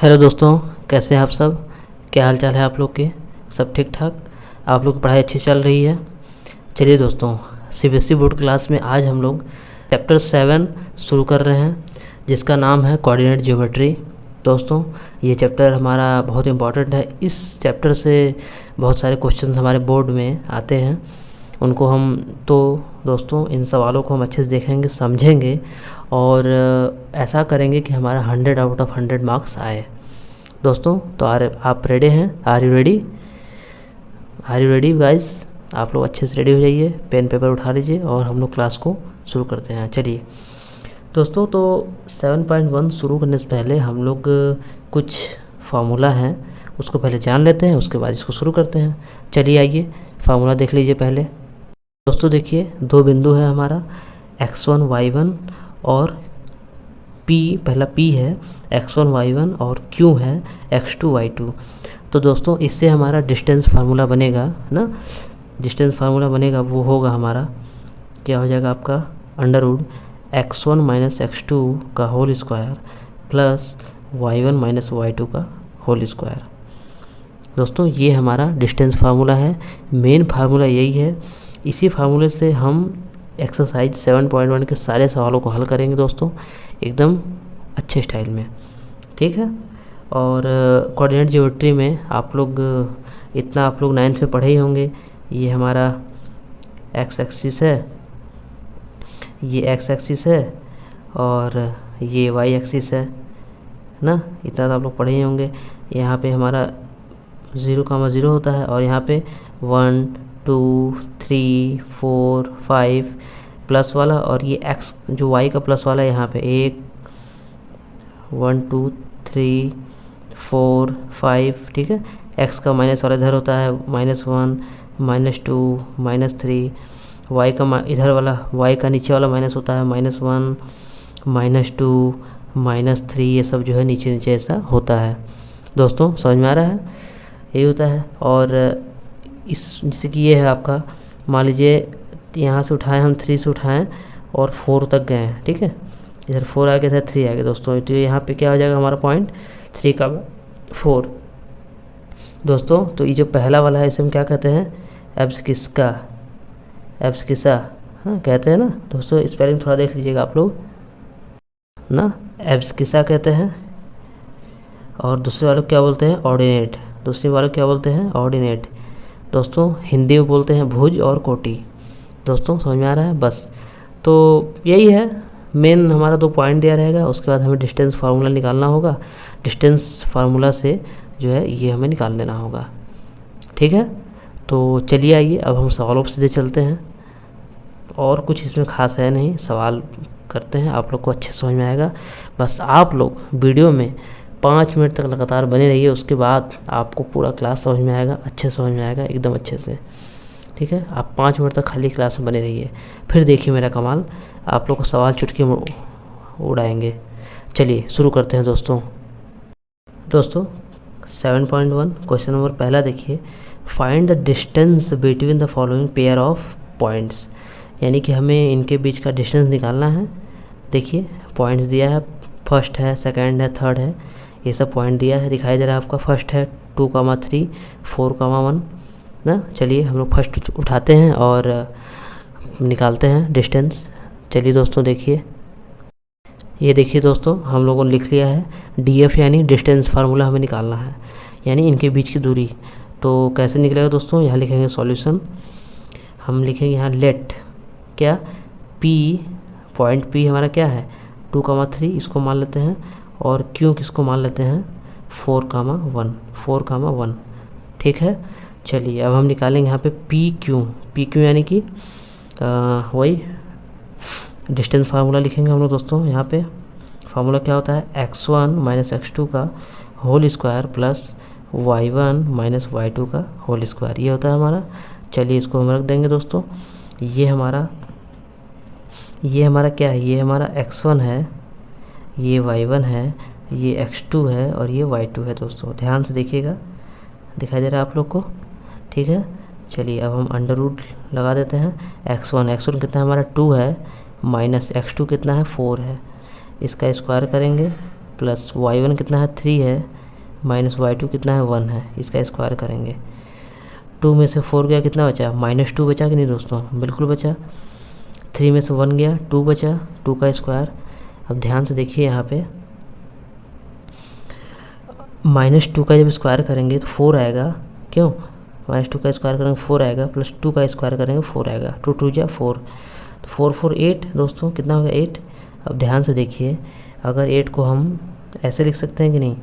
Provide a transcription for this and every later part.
Hello दोस्तों, कैसे हैं आप सब। क्या हाल चाल है आप लोग के। सब ठीक ठाक। आप लोग की पढ़ाई अच्छी चल रही है। चलिए दोस्तों, सीबीएसई बोर्ड क्लास में आज हम लोग चैप्टर 7 शुरू कर रहे हैं, जिसका नाम है कोऑर्डिनेट ज्योमेट्री। दोस्तों, ये चैप्टर हमारा बहुत इम्पॉर्टेंट है। इस चैप्टर से बहुत सारे क्वेश्चंस हमारे बोर्ड में आते हैं। उनको हम दोस्तों इन सवालों को हम अच्छे से देखेंगे, समझेंगे और ऐसा करेंगे कि हमारा 100 आउट ऑफ 100 मार्क्स आए। दोस्तों, तो आप रेडी हैं? Are you ready guys? आप लोग अच्छे से रेडी हो जाइए, पेन पेपर उठा लीजिए और हम लोग क्लास को शुरू करते हैं। चलिए दोस्तों, तो 7.1 शुरू करने से पहले हम लोग कुछ फार्मूला हैं उसको पहले जान लेते हैं, उसके बाद इसको शुरू करते हैं। चलिए आइए फार्मूला देख लीजिए पहले। दोस्तों देखिए, दो बिंदु है हमारा x1 y1 और P, पहला P है x1 y1 और Q है x2 y2। तो दोस्तों इससे हमारा डिस्टेंस फार्मूला बनेगा ना। डिस्टेंस फार्मूला बनेगा वो होगा हमारा, क्या हो जाएगा आपका, under root x1 minus x2 का whole square plus y1 minus y2 का होल स्क्वायर। दोस्तों ये हमारा डिस्टेंस फार्मूला है, मेन फार्मूला यही है। इसी फार्मूले से हम एक्सरसाइज 7.1 के सारे सवालों को हल करेंगे दोस्तों, एकदम अच्छे स्टाइल में, ठीक है। और कोऑर्डिनेट ज्योमेट्री में आप लोग इतना आप लोग 9th में पढ़े ही होंगे। ये हमारा एक्स एक्सिस है, ये एक्स एक्सिस है और ये वाई एक्सिस है ना। इतना तो आप लोग पढ़े ही होंगे। यहाँ पे हमारा 0,0 होता है और यहाँ पे 1 2 3 4 5 प्लस वाला, और ये x जो y का प्लस वाला है यहाँ पे 1 2 3 4 5, ठीक है। x का माइनस वाला इधर होता है -1 -2 -3, y का इधर वाला y का नीचे वाला माइनस होता है -1 -2 -3, ये सब जो है नीचे नीचे ऐसा होता है। दोस्तों समझ में आ रहा है, यही होता है। और इस जैसे कि ये है आपका, मान लीजिए यहाँ से उठाएं हम 3 से उठाएं और 4 तक गए हैं, ठीक है। इधर 4 आ गया, इधर 3 आ गया दोस्तों। तो यहाँ पे क्या हो जाएगा हमारा पॉइंट 3 का 4। दोस्तों तो ये जो पहला वाला है इसे हम क्या कहते हैं, एब्सकिसा हाँ कहते हैं ना दोस्तों। स्पेलिंग थोड़ा देख लीजिएगा आप लोग ना, एब्सकिसा कहते हैं। और दूसरे वाले को क्या बोलते हैं, ऑर्डिनेट। दूसरे वाले को क्या बोलते हैं, ऑर्डिनेट। दोस्तों हिंदी में बोलते हैं भुज और कोटि। दोस्तों समझ में आ रहा है बस। तो यही है मेन, हमारा 2 पॉइंट दिया रहेगा। उसके बाद हमें डिस्टेंस फार्मूला निकालना होगा। डिस्टेंस फार्मूला से जो है ये हमें निकाल लेना होगा, ठीक है। तो चलिए आइए अब हम सवालों पर सीधे चलते हैं। और कुछ इसमें ख़ास है नहीं, सवाल करते हैं, आप लोग को अच्छे समझ में आएगा। बस आप लोग वीडियो में 5 मिनट तक लगातार बने रहिए, उसके बाद आपको पूरा क्लास समझ में आएगा, अच्छे समझ में आएगा, एकदम अच्छे से, ठीक है। आप 5 मिनट तक खाली क्लास में बने रहिए, फिर देखिए मेरा कमाल, आप लोग को सवाल चुटकी में उड़ाएंगे। चलिए शुरू करते हैं दोस्तों। 7.1 क्वेश्चन नंबर पहला देखिए, find the distance between the following pair of points. यानी कि हमें इनके बीच का डिस्टेंस निकालना है। देखिए पॉइंट्स दिया है, फर्स्ट है, सेकंड है, थर्ड है, ये सब पॉइंट दिया है, दिखाई दे रहा है आपका। फर्स्ट है 2,3 4,1 ना। चलिए हम लोग फर्स्ट उठाते हैं और निकालते हैं डिस्टेंस। चलिए दोस्तों देखिए, ये देखिए दोस्तों हम लोगों ने लिख लिया है DF, यानी डिस्टेंस फार्मूला हमें निकालना है, यानी इनके बीच की दूरी। तो कैसे निकलेगा दोस्तों, यहाँ लिखेंगे सॉल्यूशन। हम लिखेंगे यहाँ लेट क्या P, पॉइंट P हमारा क्या है 2,3, इसको मान लेते हैं, और Q किसको मान लेते हैं 4,1, ठीक है। चलिए अब हम निकालेंगे यहाँ पे PQ यानी कि वही डिस्टेंस फार्मूला लिखेंगे हम लोग दोस्तों। यहाँ पे फार्मूला क्या होता है, x1 माइनस x2 का whole square plus y1 minus y2 का होल स्क्वायर, ये होता है हमारा। चलिए इसको हम रख देंगे दोस्तों। ये हमारा क्या है, ये हमारा x1 है, ये y1 है, ये x2 है और ये y2 है दोस्तों। ध्यान से देखिएगा, दिखाई दे रहा है आप लोग को, ठीक है। चलिए अब हम अंडर रूट लगा देते हैं। x1 कितना हमारा 2 है, माइनस x2 कितना है 4 है, इसका स्क्वायर करेंगे, प्लस y1 कितना है 3 है, माइनस y2 कितना है 1 है, इसका स्क्वायर करेंगे। 2 में से 4 गया कितना बचा, -2 बचा कि नहीं दोस्तों, बिल्कुल बचा। 3 में से 1 गया 2 बचा, 2 का स्क्वायर। अब ध्यान से देखिए यहाँ पे -2 का जब स्क्वायर करेंगे तो 4 आएगा, क्यों, -2 का स्क्वायर करेंगे 4 आएगा, प्लस 2 का स्क्वायर करेंगे 4 आएगा, 2 2 जा 4, तो 4 4 8 दोस्तों, कितना होगा 8। अब ध्यान से देखिए, अगर 8 को हम ऐसे लिख सकते हैं कि नहीं,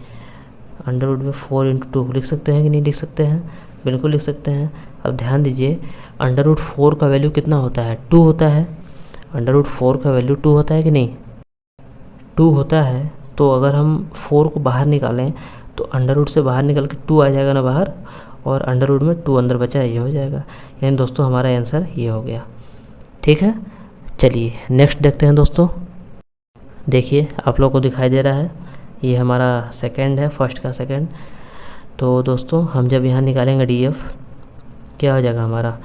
√4 × 2 लिख सकते हैं कि नहीं लिख सकते हैं, बिल्कुल लिख सकते हैं। अब ध्यान दीजिए, √4 का वैल्यू कितना होता है, 2 होता है। √4 का वैल्यू 2 होता है कि नहीं, 2 होता है। तो अगर हम 4 को बाहर निकालें तो अंडर से बाहर निकल के 2 आ जाएगा ना बाहर, और अंडर में 2 अंदर बचा है, ये हो जाएगा। यानी दोस्तों हमारा आंसर ये हो गया। ठीक है, चलिए नेक्स्ट देखते हैं दोस्तों। देखिए आप लोगों को दिखाई दे रहा है, ये हमारा सेकंड है, फर्स्ट का सेकंड। तो दोस्तों हम जब यहाँ निकालेंगे DF, क्या हो जाएगा हमारा,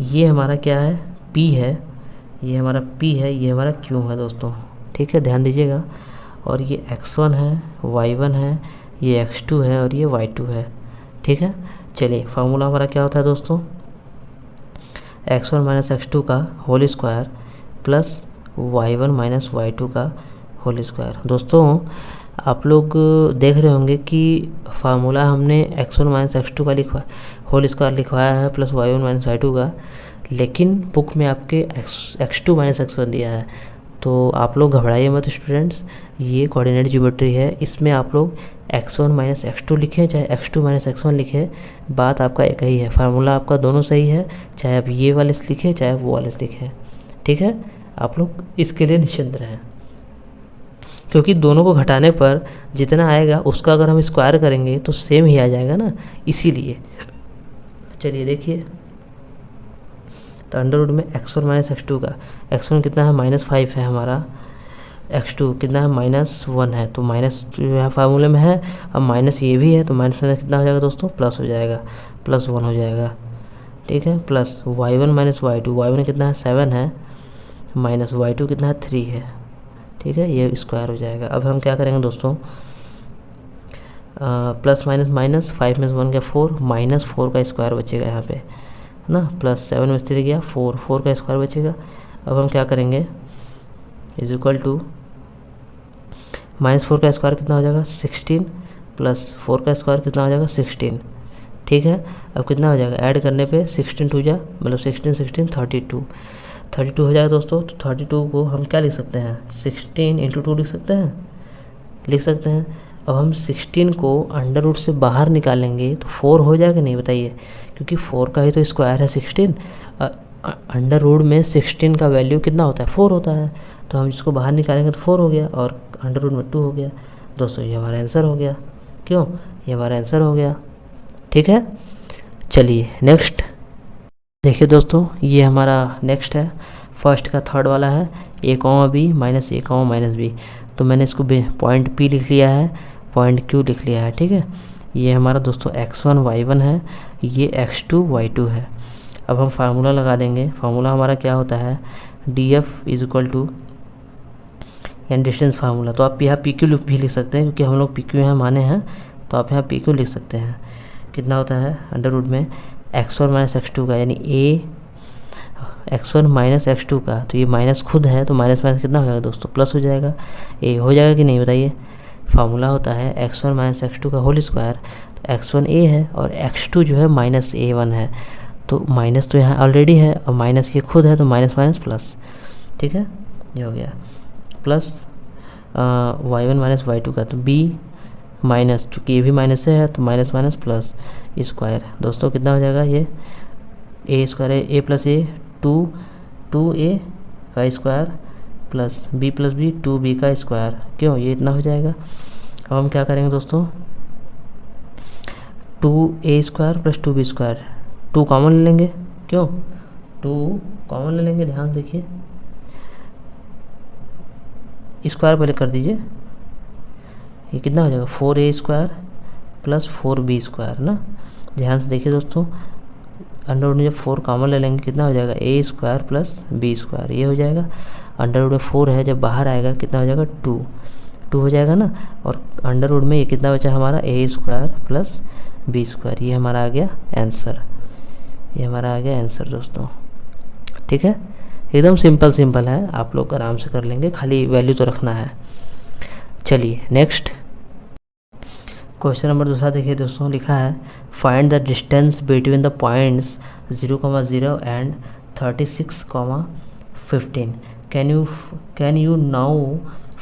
ये हमारा क्या है, P है, ये हमारा P है, ये हमारा Q है दोस्तों। ठीक है, ध्यान दीजिएगा। और ये x1 है, y1 है, ये x2 है और ये y2 है। ठीक है, चलिए फार्मूला हमारा क्या होता है दोस्तों, x1 - x2 का whole square plus y1 - y2 का होल स्क्वायर। दोस्तों आप लोग देख रहे होंगे कि फार्मूला हमने x1 - x2 का होल स्क्वायर लिखवाया है प्लस y1 - y2 का, लेकिन बुक में आपके x2 - x1 दिया है। तो आप लोग घबराइए मत स्टूडेंट्स, ये कोऑर्डिनेट ज्योमेट्री है, इसमें आप लोग x1 - x2 लिखें चाहे x2 - x1 लिखें, बात आपका एक ही है, फार्मूला आपका दोनों सही है, चाहे आप ये वाले से लिखें चाहे वो वाले से लिखें। ठीक है, आप लोग इसके लिए निश्चिंत रहें, क्योंकि दोनों को घटाने पर जितना आएगा उसका अगर हम स्क्वायर करेंगे तो सेम ही आ जाएगा ना, इसीलिए। चलिए देखिए, तो अंडर में x1 - x2 का, x1 कितना है -5 है हमारा, x2 कितना है -1 है, तो माइनस यहाँ फार्मूले में है, अब माइनस ये भी है, तो माइनस में कितना हो जाएगा दोस्तों, प्लस हो जाएगा, +1 हो जाएगा। ठीक है, प्लस y1 - y2, y1 कितना है 7 है, माइनस y2 कितना है 3 है। ठीक है, ये स्क्वायर हो जाएगा। अब हम क्या करेंगे दोस्तों, प्लस माइनस माइनस, 5 में से 1 गया 4, -4 का स्क्वायर बचेगा यहाँ पे, है ना, प्लस 7 में से 3 गया 4, 4 का स्क्वायर बचेगा। अब हम क्या करेंगे, इज इक्वल टू -4 का स्क्वायर कितना हो जाएगा 16, प्लस 4 का स्क्वायर कितना हो जाएगा 16। ठीक है, अब कितना हो जाएगा, ऐड करने पे 16 2 जा, मतलब 16 16 32 हो जाएगा दोस्तों। तो 32 को हम क्या लिख सकते हैं, 16 × 2 लिख सकते हैं। अब हम 16 को अंडर रूट से बाहर निकालेंगे तो 4 हो जाएगा नहीं, बताइए, क्योंकि 4 का ही तो स्क्वायर है 16। अंडर रूट में 16 का वैल्यू कितना होता है, 4 होता है, तो हम जिसको बाहर निकालेंगे तो 4 हो गया, और अंडर रूट में 2 हो गया। दोस्तों ये हमारा आंसर हो गया, क्यों, ये हमारा आंसर हो गया। ठीक है, चलिए नेक्स्ट देखिए दोस्तों, ये हमारा नेक्स्ट है, फर्स्ट का थर्ड वाला है, a, b minus a, minus b। तो मैंने इसको पॉइंट P लिख लिया है, पॉइंट Q लिख लिया है। ठीक है, ये हमारा दोस्तों x1 y1 है, ये x2 y2 है। अब हम फार्मूला लगा देंगे, फार्मूला हमारा क्या होता है, DF इज इक्वल टू, यानी डिस्टेंस फार्मूला। तो आप यहाँ PQ भी लिख सकते हैं, क्योंकि हम लोग PQ यहाँ माने हैं, तो आप यहाँ PQ लिख सकते हैं। कितना होता है अंडर रूट में x1 - x2 का, यानी x1 - x2 का, तो ये माइनस खुद है, तो माइनस माइनस कितना हो जाएगा दोस्तों, प्लस हो जाएगा। a हो जाएगा कि नहीं, बताइए। फार्मूला होता है x1 - x2 का होल स्क्वायर, तो x1 a है और x2 जो है -a1 है, तो माइनस तो यहाँ ऑलरेडी है और माइनस ये खुद है, तो माइनस माइनस प्लस। ठीक है, ये हो गया, प्लस y1 - y2 का, तो b माइनस, चूँकि ये भी माइनस से है तो माइनस माइनस प्लस स्क्वायर। दोस्तों कितना हो जाएगा, ये a स्क्वायर है, a प्लस a 2a का square plus b plus b 2b का स्क्वायर, क्यों, ये इतना हो जाएगा। अब हम क्या करेंगे दोस्तों, 2a square plus 2b square, 2 common ले लेंगे, क्यों, 2 कॉमन ले लेंगे, ध्यान देखिए, स्क्वायर पहले कर दीजिए, ये कितना हो जाएगा 4a square plus 4b square ना। ध्यान से देखिए दोस्तों, अंडर रूट में जब 4 कॉमन ले लेंगे कितना हो जाएगा a square plus b square, ये हो जाएगा। अंडर रूट में 4 है, जब बाहर आएगा कितना हो जाएगा 2 2 हो जाएगा ना, और अंडर रूट में ये कितना बचा हमारा ए स्क्वायर प्लस बी स्क्वायर, ये हमारा आ गया आंसर, ये हमारा आ गया आंसर दोस्तों। ठीक है, एकदम सिंपल है, आप लोग आराम से कर लेंगे, खाली वैल्यू तो रखना है। चलिए नेक्स्ट क्वेश्चन नंबर दूसरा देखिए दोस्तों, लिखा है find the distance between the points 0,0 and 36,15। Can you now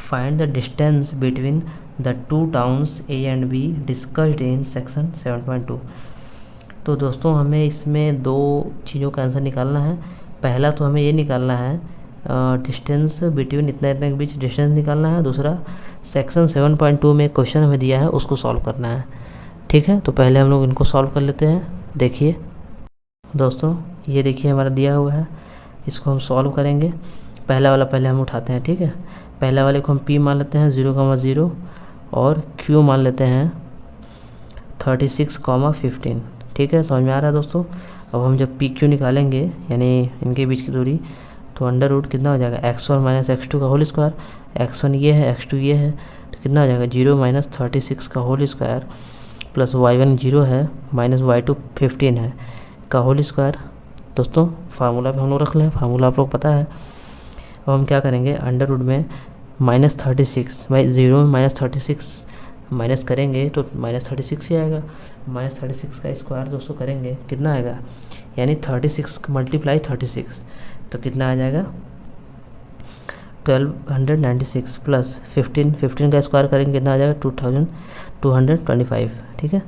find the distance between the two towns A and be discussed in section 7.2। तो दोस्तों हमें इसमें दो चीज़ों का आंसर निकालना है। पहला तो हमें ये निकालना है डिस्टेंस बिटवीन इतना इतना के बीच डिस्टेंस निकालना है, दूसरा सेक्शन 7.2 में क्वेश्चन हमें दिया है उसको सॉल्व करना है। ठीक है, तो पहले हम लोग इनको सॉल्व कर लेते हैं। देखिए दोस्तों, ये देखिए हमारा दिया हुआ है, इसको हम सॉल्व करेंगे। पहला वाला पहले हम उठाते हैं। ठीक है, पहला वाले को हम P मान लेते हैं 0,0 और Q मान लेते हैं 36,15। ठीक है, समझ में आ रहा है दोस्तों। अब हम जब PQ निकालेंगे यानी इनके बीच की दूरी, तो अंडर रूट कितना हो जाएगा x1 माइनस x2 का होल स्क्वायर, x1 ये है x2 ये है, तो कितना हो जाएगा 0 माइनस 36 का होल स्क्वायर प्लस y1 0 है माइनस y2 15 है का होल स्क्वायर। दोस्तों फार्मूला पे हम लोग रख लें, फार्मूला आप लोग पता है। अब हम क्या करेंगे, अंडर रूट में माइनस 36 भाई 0 में माइनस 36 माइनस करेंगे तो माइनस 36 ही आएगा। माइनस 36 का स्क्वायर दोस्तों करेंगे कितना आएगा, यानी 36 मल्टीप्लाई 36, तो कितना आ जाएगा 1296 प्लस 15 का स्क्वायर करेंगे कितना आ जाएगा 2225। ठीक है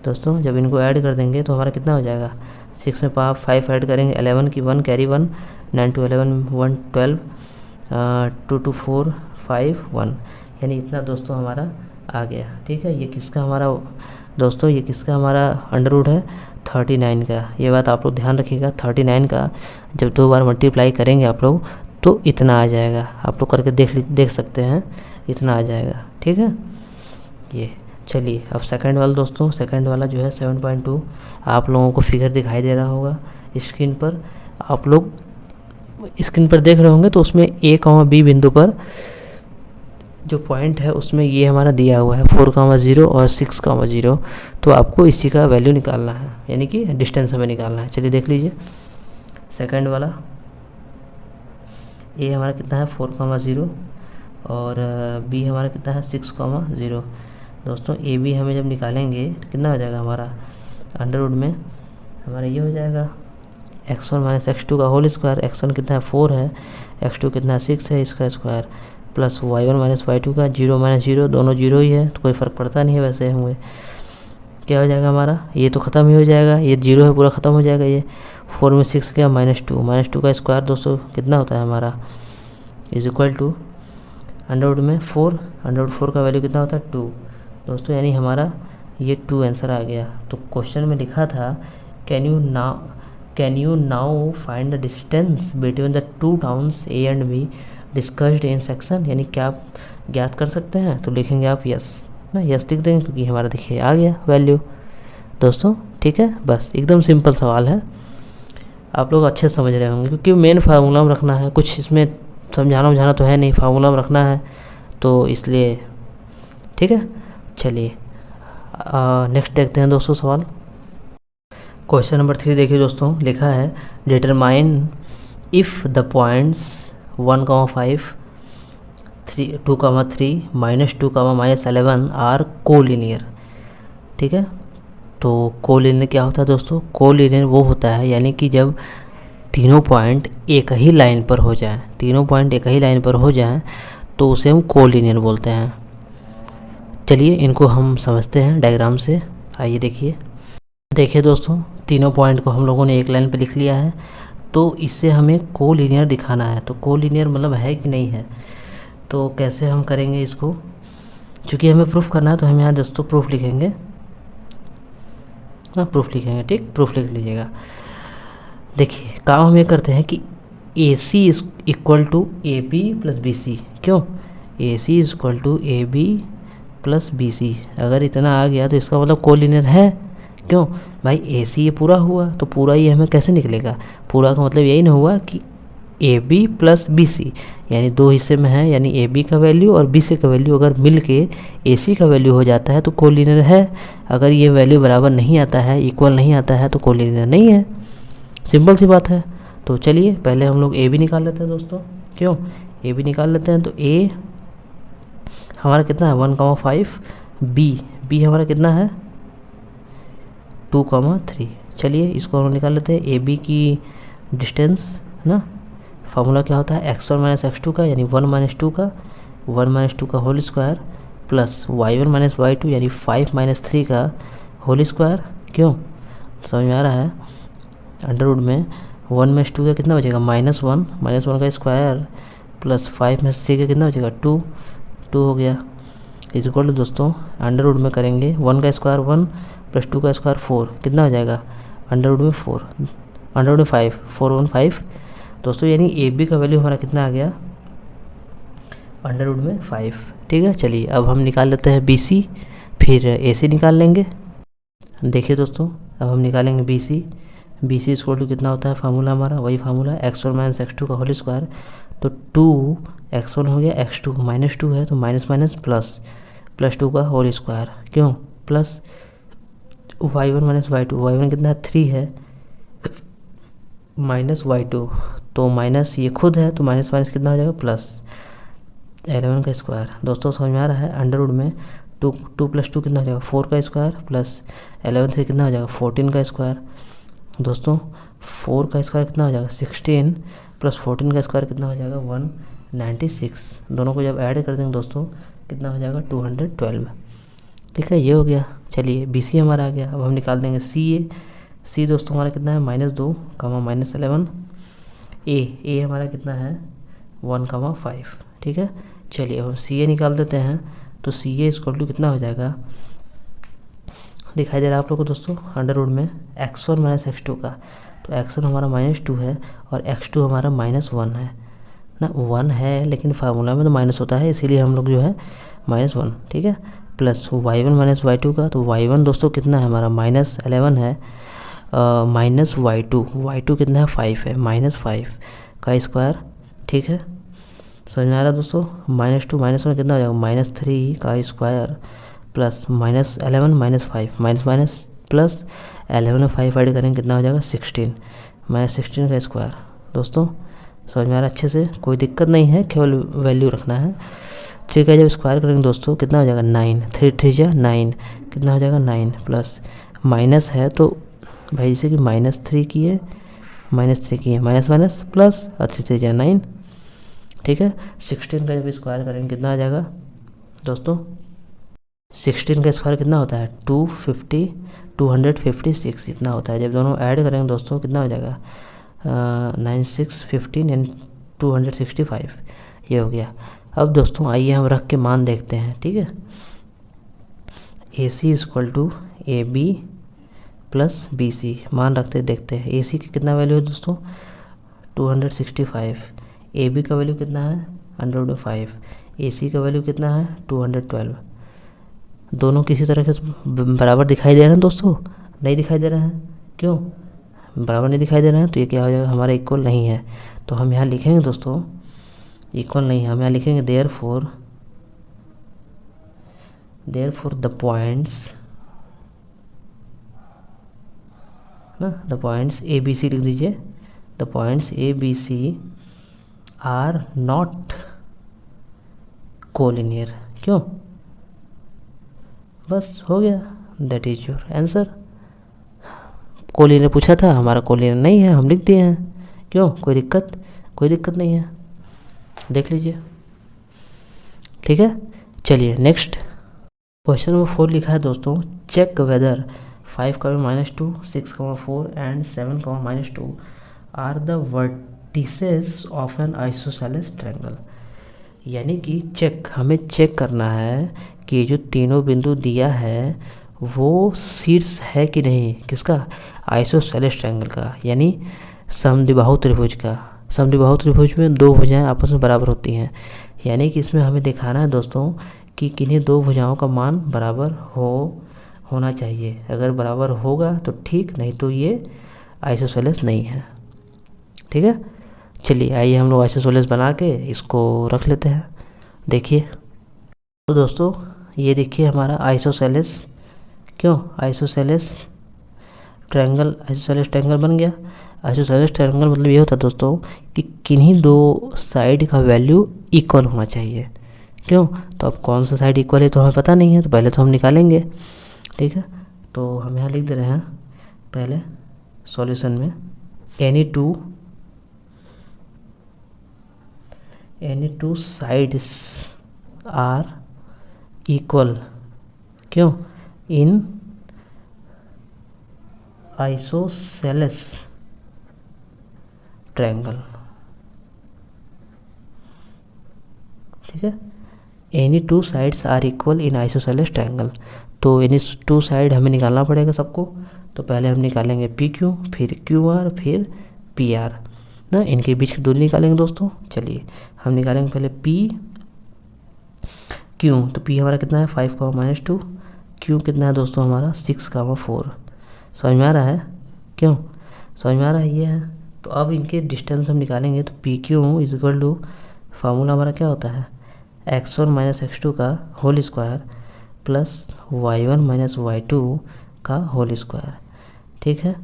दोस्तों, जब इनको ऐड कर देंगे तो हमारा कितना हो जाएगा, 6 में 5 ऐड करेंगे, 11 की 1 कैरी 1, 9 to 11 1 12, 2 to 4 5 1, यानी इतना दोस्तों हमारा आ गया। ठीक है, ये किसका हमारा दोस्तों, ये किसका हमारा अंडर रूट है 39 का। ये बात आप लोग ध्यान रखिएगा, 39 का जब 2 बार मल्टीप्लाई करेंगे आप लोग तो इतना आ जाएगा। आप लोग करके देख सकते हैं, इतना आ जाएगा। ठीक है, ये चलिए अब सेकंड वाला दोस्तों, सेकंड वाला जो है 7.2, आप लोगों को फिगर दिखाई दे रहा होगा स्क्रीन पर, आप लोग स्क्रीन पर देख रहे होंगे। तो उसमें A, B बिंदु पर जो पॉइंट है उसमें ये हमारा दिया हुआ है 4,0 और 6,0, तो आपको इसी का वैल्यू निकालना है, यानी कि डिस्टेंस हमें निकालना है। चलिए देख लीजिए, सेकंड वाला ए हमारा कितना है 4,0 और बी हमारा कितना है 6,0। दोस्तों ए बी हमें जब निकालेंगे तो कितना हो जाएगा हमारा, अंडर रूट में हमारा ये हो जाएगा x1 माइनस x2 का होल स्क्वायर, x1 कितना है 4 है, x2 कितना है 6 है, इसका square plus y1 minus y2 का 0 माइनस 0, दोनों 0 ही है तो कोई फ़र्क पड़ता नहीं है वैसे हमें। क्या हो जाएगा हमारा, ये तो ख़त्म ही हो जाएगा, ये 0 है पूरा ख़त्म हो जाएगा। ये 4 में 6 क्या -2 का स्क्वायर दोस्तों कितना होता है हमारा, is equal to under root में 4, अंडर रूट 4 का वैल्यू कितना होता है 2 दोस्तों, यानी हमारा ये 2 आंसर आ गया। तो क्वेश्चन में लिखा था can you now find the distance between the two towns A and be discussed in section, यानी क्या आप ज्ञात कर सकते हैं, तो लिखेंगे आप यस ना, यस लिख देंगे क्योंकि हमारा देखिए आ गया वैल्यू दोस्तों। ठीक है, बस एकदम सिंपल सवाल है, आप लोग अच्छे से समझ रहे होंगे क्योंकि मेन फार्मूला में रखना है, कुछ इसमें समझाना तो है नहीं, फार्मूला में रखना है तो इसलिए। ठीक है, चलिए नेक्स्ट देखते हैं दोस्तों सवाल। क्वेश्चन नंबर 3 देखिए दोस्तों, लिखा है determine if the points 1,5 2,3 -2, -11 are collinear. ठीक है, तो कोलिनियर क्या होता है दोस्तों, कोलिनियर वो होता है यानी कि जब तीनों पॉइंट एक ही लाइन पर हो जाएं, तीनों पॉइंट एक ही लाइन पर हो जाएं तो उसे हम कोलिनियर बोलते हैं। चलिए इनको हम समझते हैं डायग्राम से, आइए देखिए दोस्तों, तीनों पॉइंट को हम लोगों ने एक लाइन पे लिख लिया है, तो इससे हमें कोलिनियर दिखाना है। तो कोलिनियर मतलब है कि नहीं है, तो कैसे हम करेंगे इसको, क्योंकि हमें प्रूफ करना है तो हम यहाँ दोस्तों प्रूफ लिखेंगे, प्रूफ लिखेंगे। ठीक, प्रूफ लिख लीजिएगा। देखिए काम हम ये करते हैं कि AC is equal to AP plus BC, क्यों AC is equal to AB plus BC, अगर इतना आ गया तो इसका मतलब कोलिनियर है। क्यों भाई, AC ये पूरा हुआ तो पूरा ये हमें कैसे निकलेगा, पूरा का मतलब यही ना हुआ कि A B plus B C, यानी दो हिस्से में है, यानी ए बी का वैल्यू और बी सी का वैल्यू अगर मिल के ए सी का वैल्यू हो जाता है तो कोलिनियर है। अगर ये वैल्यू बराबर नहीं आता है, इक्वल नहीं आता है, तो कोलिनियर नहीं है। सिंपल सी बात है। तो चलिए पहले हम लोग ए बी निकाल लेते हैं दोस्तों। क्यों, ए बी निकाल लेते हैं। तो ए हमारा कितना है 1,5, बी हमारा कितना है 2,3। चलिए इसको हम निकाल लेते हैं। ए बी की डिस्टेंस ना, फार्मूला क्या होता है x1 माइनस x2 का, यानी 1 माइनस 2 का, 1 माइनस 2 का whole square plus y1 minus y2 यानी 5 माइनस 3 का होल स्क्वायर। क्यों, समझ में आ रहा है। अंडर रूट में 1 माइनस 2 का कितना बचेगा -1 का स्क्वायर प्लस 5 माइनस 3 का कितना बचेगा 2 हो गया। इज इक्वल टू दोस्तों अंडर रूट में करेंगे 1 का स्क्वायर 1 प्लस 2 का स्क्वायर 4, कितना हो जाएगा अंडर रूट में 4, अंडर रूट में 5, 4 1 5 दोस्तों, यानी ए बी का वैल्यू हमारा कितना आ गया अंडर रूट में 5। ठीक है, चलिए अब हम निकाल लेते हैं बी सी, फिर ए सी निकाल लेंगे। देखिए दोस्तों अब हम निकालेंगे बी सी इक्वल टू कितना होता है, फार्मूला हमारा वही फार्मूला x1 माइनस x2 का होल स्क्वायर। तो 2x1 हो गया, x2 माइनस 2 है तो माइनस माइनस प्लस 2 का होल स्क्वायर। क्यों, plus y1 minus y2, y1 कितना है 3 है, माइनस y2 तो माइनस ये खुद है तो माइनस माइनस कितना हो जाएगा प्लस 11 का स्क्वायर। दोस्तों समझ में आ रहा है। अंडर रूट में 2 प्लस 2 कितना हो जाएगा 4 का स्क्वायर प्लस 11 से कितना हो जाएगा 14 का स्क्वायर। दोस्तों 4 का स्क्वायर कितना हो जाएगा 16 प्लस 14 का स्क्वायर कितना हो जाएगा 196। दोनों को जब ऐड कर देंगे दोस्तों कितना हो जाएगा 212। ठीक है, ये हो गया। चलिए बी सी हमारा आ गया। अब हम निकाल देंगे सी दोस्तों हमारा कितना है -2 माइनस 11। ए हमारा कितना है 1,5। ठीक है, चलिए अब सी ए निकाल देते हैं। तो सी ए इक्वल टू कितना हो जाएगा, दिखाई दे रहा है आप लोग को दोस्तों अंडर रूट में x1 माइनस x2 का। तो x1 हमारा -2 है और x2 हमारा -1 है ना, 1 है लेकिन फार्मूला में तो माइनस होता है, इसीलिए हम लोग जो है -1। ठीक है, प्लस y1 माइनस y2 का। तो y1 दोस्तों कितना है हमारा -11 है, माइनस y2 कितना है 5 है, -5 का स्क्वायर। ठीक है, समझ में आ रहा है दोस्तों। -2 -1 कितना हो जाएगा -3 का स्क्वायर प्लस -11 -5 माइनस प्लस 11 में 5 ऐड करेंगे कितना हो जाएगा 16 -16 का स्क्वायर। दोस्तों समझ में आ रहा है अच्छे से, कोई दिक्कत नहीं है, केवल वैल्यू रखना है। ठीक है, जब स्क्वायर करेंगे दोस्तों कितना हो जाएगा 9, 3 3 9 कितना हो जाएगा 9 प्लस माइनस है तो भाई जैसे कि -3 की है माइनस माइनस प्लस अच्छे से 9। ठीक है, 16 का जब स्क्वायर करेंगे कितना आ जाएगा दोस्तों 16 का स्क्वायर कितना होता है 256 इतना होता है। जब दोनों ऐड करेंगे दोस्तों कितना हो जाएगा 9 6 15 एंड 265, ये हो गया। अब दोस्तों आइए हम रख के मान देखते हैं। ठीक है, A C equal to A B plus B C मान रखते देखते हैं। ए सी की कितना वैल्यू है दोस्तों 265, ए बी का वैल्यू कितना है 105, ए सी का वैल्यू कितना है 212। दोनों किसी तरह के बराबर दिखाई दे रहे हैं दोस्तों, नहीं दिखाई दे रहे हैं। क्यों बराबर नहीं दिखाई दे रहे हैं, तो ये क्या हो जाएगा हमारा इक्वल नहीं है। तो हम यहाँ लिखेंगे दोस्तों इक्वल नहीं है, हम यहाँ लिखेंगे देयरफॉर द पॉइंट्स ना, the points A B C लिख दीजिए, the points A B C are not collinear. क्यों, बस हो गया, that is your answer. Collinear पूछा था, हमारा कोलिनियर नहीं है, हम लिख दिए हैं। क्यों, कोई दिक्कत नहीं है, देख लीजिए। ठीक है, चलिए नेक्स्ट क्वेश्चन नंबर 4 लिखा है दोस्तों, check whether 5, -2, 6, 4 and 7, -2 are the vertices of an isosceles triangle. यानी कि हमें चेक करना है कि ये जो तीनों बिंदु दिया है वो शीर्ष है कि नहीं, किसका आइसोसेलेस ट्रायंगल का, यानी समद्विबाहु त्रिभुज का। समद्विबाहु त्रिभुज में दो भुजाएं आपस में बराबर होती हैं, यानी कि इसमें हमें दिखाना है दोस्तों कि किन्हीं दो भुजाओं का मान बराबर होना चाहिए। अगर बराबर होगा तो ठीक, नहीं तो ये आइसोसेलेस नहीं है। ठीक है, चलिए आइए हम लोग आइसोसेलेस बना के इसको रख लेते हैं। देखिए तो दोस्तों ये देखिए हमारा आइसोसेलेस, क्यों आइसोसेलेस ट्रायंगल बन गया। आइसोसेलेस ट्रायंगल मतलब ये होता है दोस्तों कि किन्हीं दो साइड का वैल्यू इक्वल होना चाहिए। क्यों, तो अब कौन सा साइड इक्वल है तो हमें पता नहीं है, तो पहले तो हम निकालेंगे। ठीक है, तो हम यहाँ लिख दे रहे हैं पहले सॉल्यूशन में any two sides are equal, क्यों, इन आइसोसेलेस ट्रायंगल। ठीक है, any two sides are equal in isosceles triangle. तो एनी टू साइड हमें निकालना पड़ेगा सबको। तो पहले हम निकालेंगे पी क्यू, फिर क्यू आर, फिर पी आर ना, इनके बीच की दूरी निकालेंगे दोस्तों। चलिए हम निकालेंगे पहले पी क्यू। तो पी हमारा कितना है 5, -2। क्यू कितना है दोस्तों हमारा 6, 4। समझ में आ रहा है, क्यों समझ में आ रहा है, ये है। तो अब इनके डिस्टेंस हम निकालेंगे। तो P Q is equal to, formula हमारा क्या होता है, x1 - x2 का whole square plus y1 - y2 का होल स्क्वायर। ठीक है,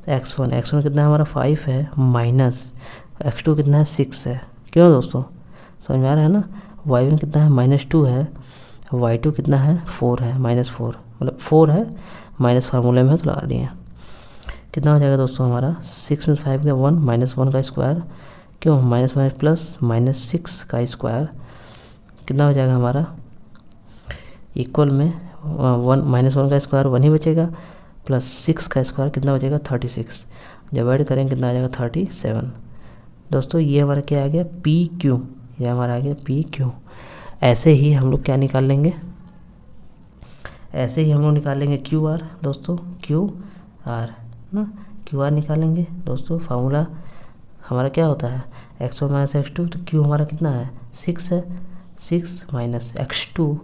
x1 कितना है हमारा 5 है, माइनस x2 कितना है 6 है। क्यों दोस्तों, समझ में आ रहा है ना। y1 कितना है -2 है, y2 कितना है 4 है, -4 मतलब 4 है, माइनस फार्मूले में तो लगा दिए। कितना हो जाएगा दोस्तों हमारा 6 में 5 का 1, -1 का स्क्वायर, क्यों माइनस प्लस -6 का स्क्वायर। कितना हो जाएगा हमारा इक्वल में 1 का स्क्वायर 1 ही बचेगा, प्लस 6 का स्क्वायर कितना बचेगा 36। जब ऐड करेंगे कितना आ जाएगा 37। दोस्तों ये हमारा क्या आ गया पी क्यू, ये हमारा आ गया पी क्यू। ऐसे ही हम लोग क्या निकाल लेंगे, ऐसे ही हम लोग निकालेंगे क्यू आर दोस्तों, क्यू आर ना, क्यू आर निकालेंगे दोस्तों। फार्मूला हमारा क्या होता है x1 - x2। तो क्यू हमारा कितना है 6 है, 6 माइनस x2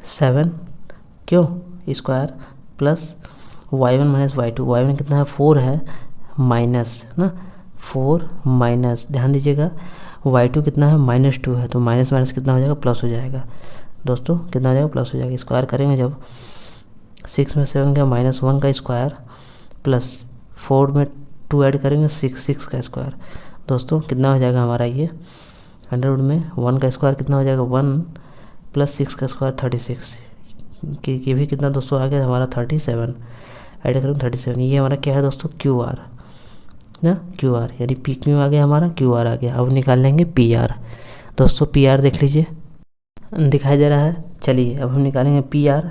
7, क्यों square plus y1 - y2। y1 कितना है 4 है, माइनस ना 4 माइनस, ध्यान दीजिएगा y2 कितना है -2 है, तो माइनस माइनस कितना हो जाएगा प्लस हो जाएगा दोस्तों, कितना हो जाएगा प्लस हो जाएगा। स्क्वायर करेंगे जब 6 में 7 का -1 का स्क्वायर प्लस 4 में 2 ऐड करेंगे 6 का स्क्वायर। दोस्तों कितना हो जाएगा हमारा ये 100 में 1 का स्क्वायर कितना हो जाएगा 1 प्लस 6 का स्क्वायर 36 की भी कितना दोस्तों आ गया हमारा 37, ऐड करेंगे 37। ये हमारा क्या है दोस्तों क्यू आर ना, क्यू आर यानी पी क्यू आ गया हमारा, क्यू आर आ गया। अब निकाल लेंगे पी आर दोस्तों। पी आर देख लीजिए दिखाई दे रहा है। चलिए अब हम निकालेंगे पी आर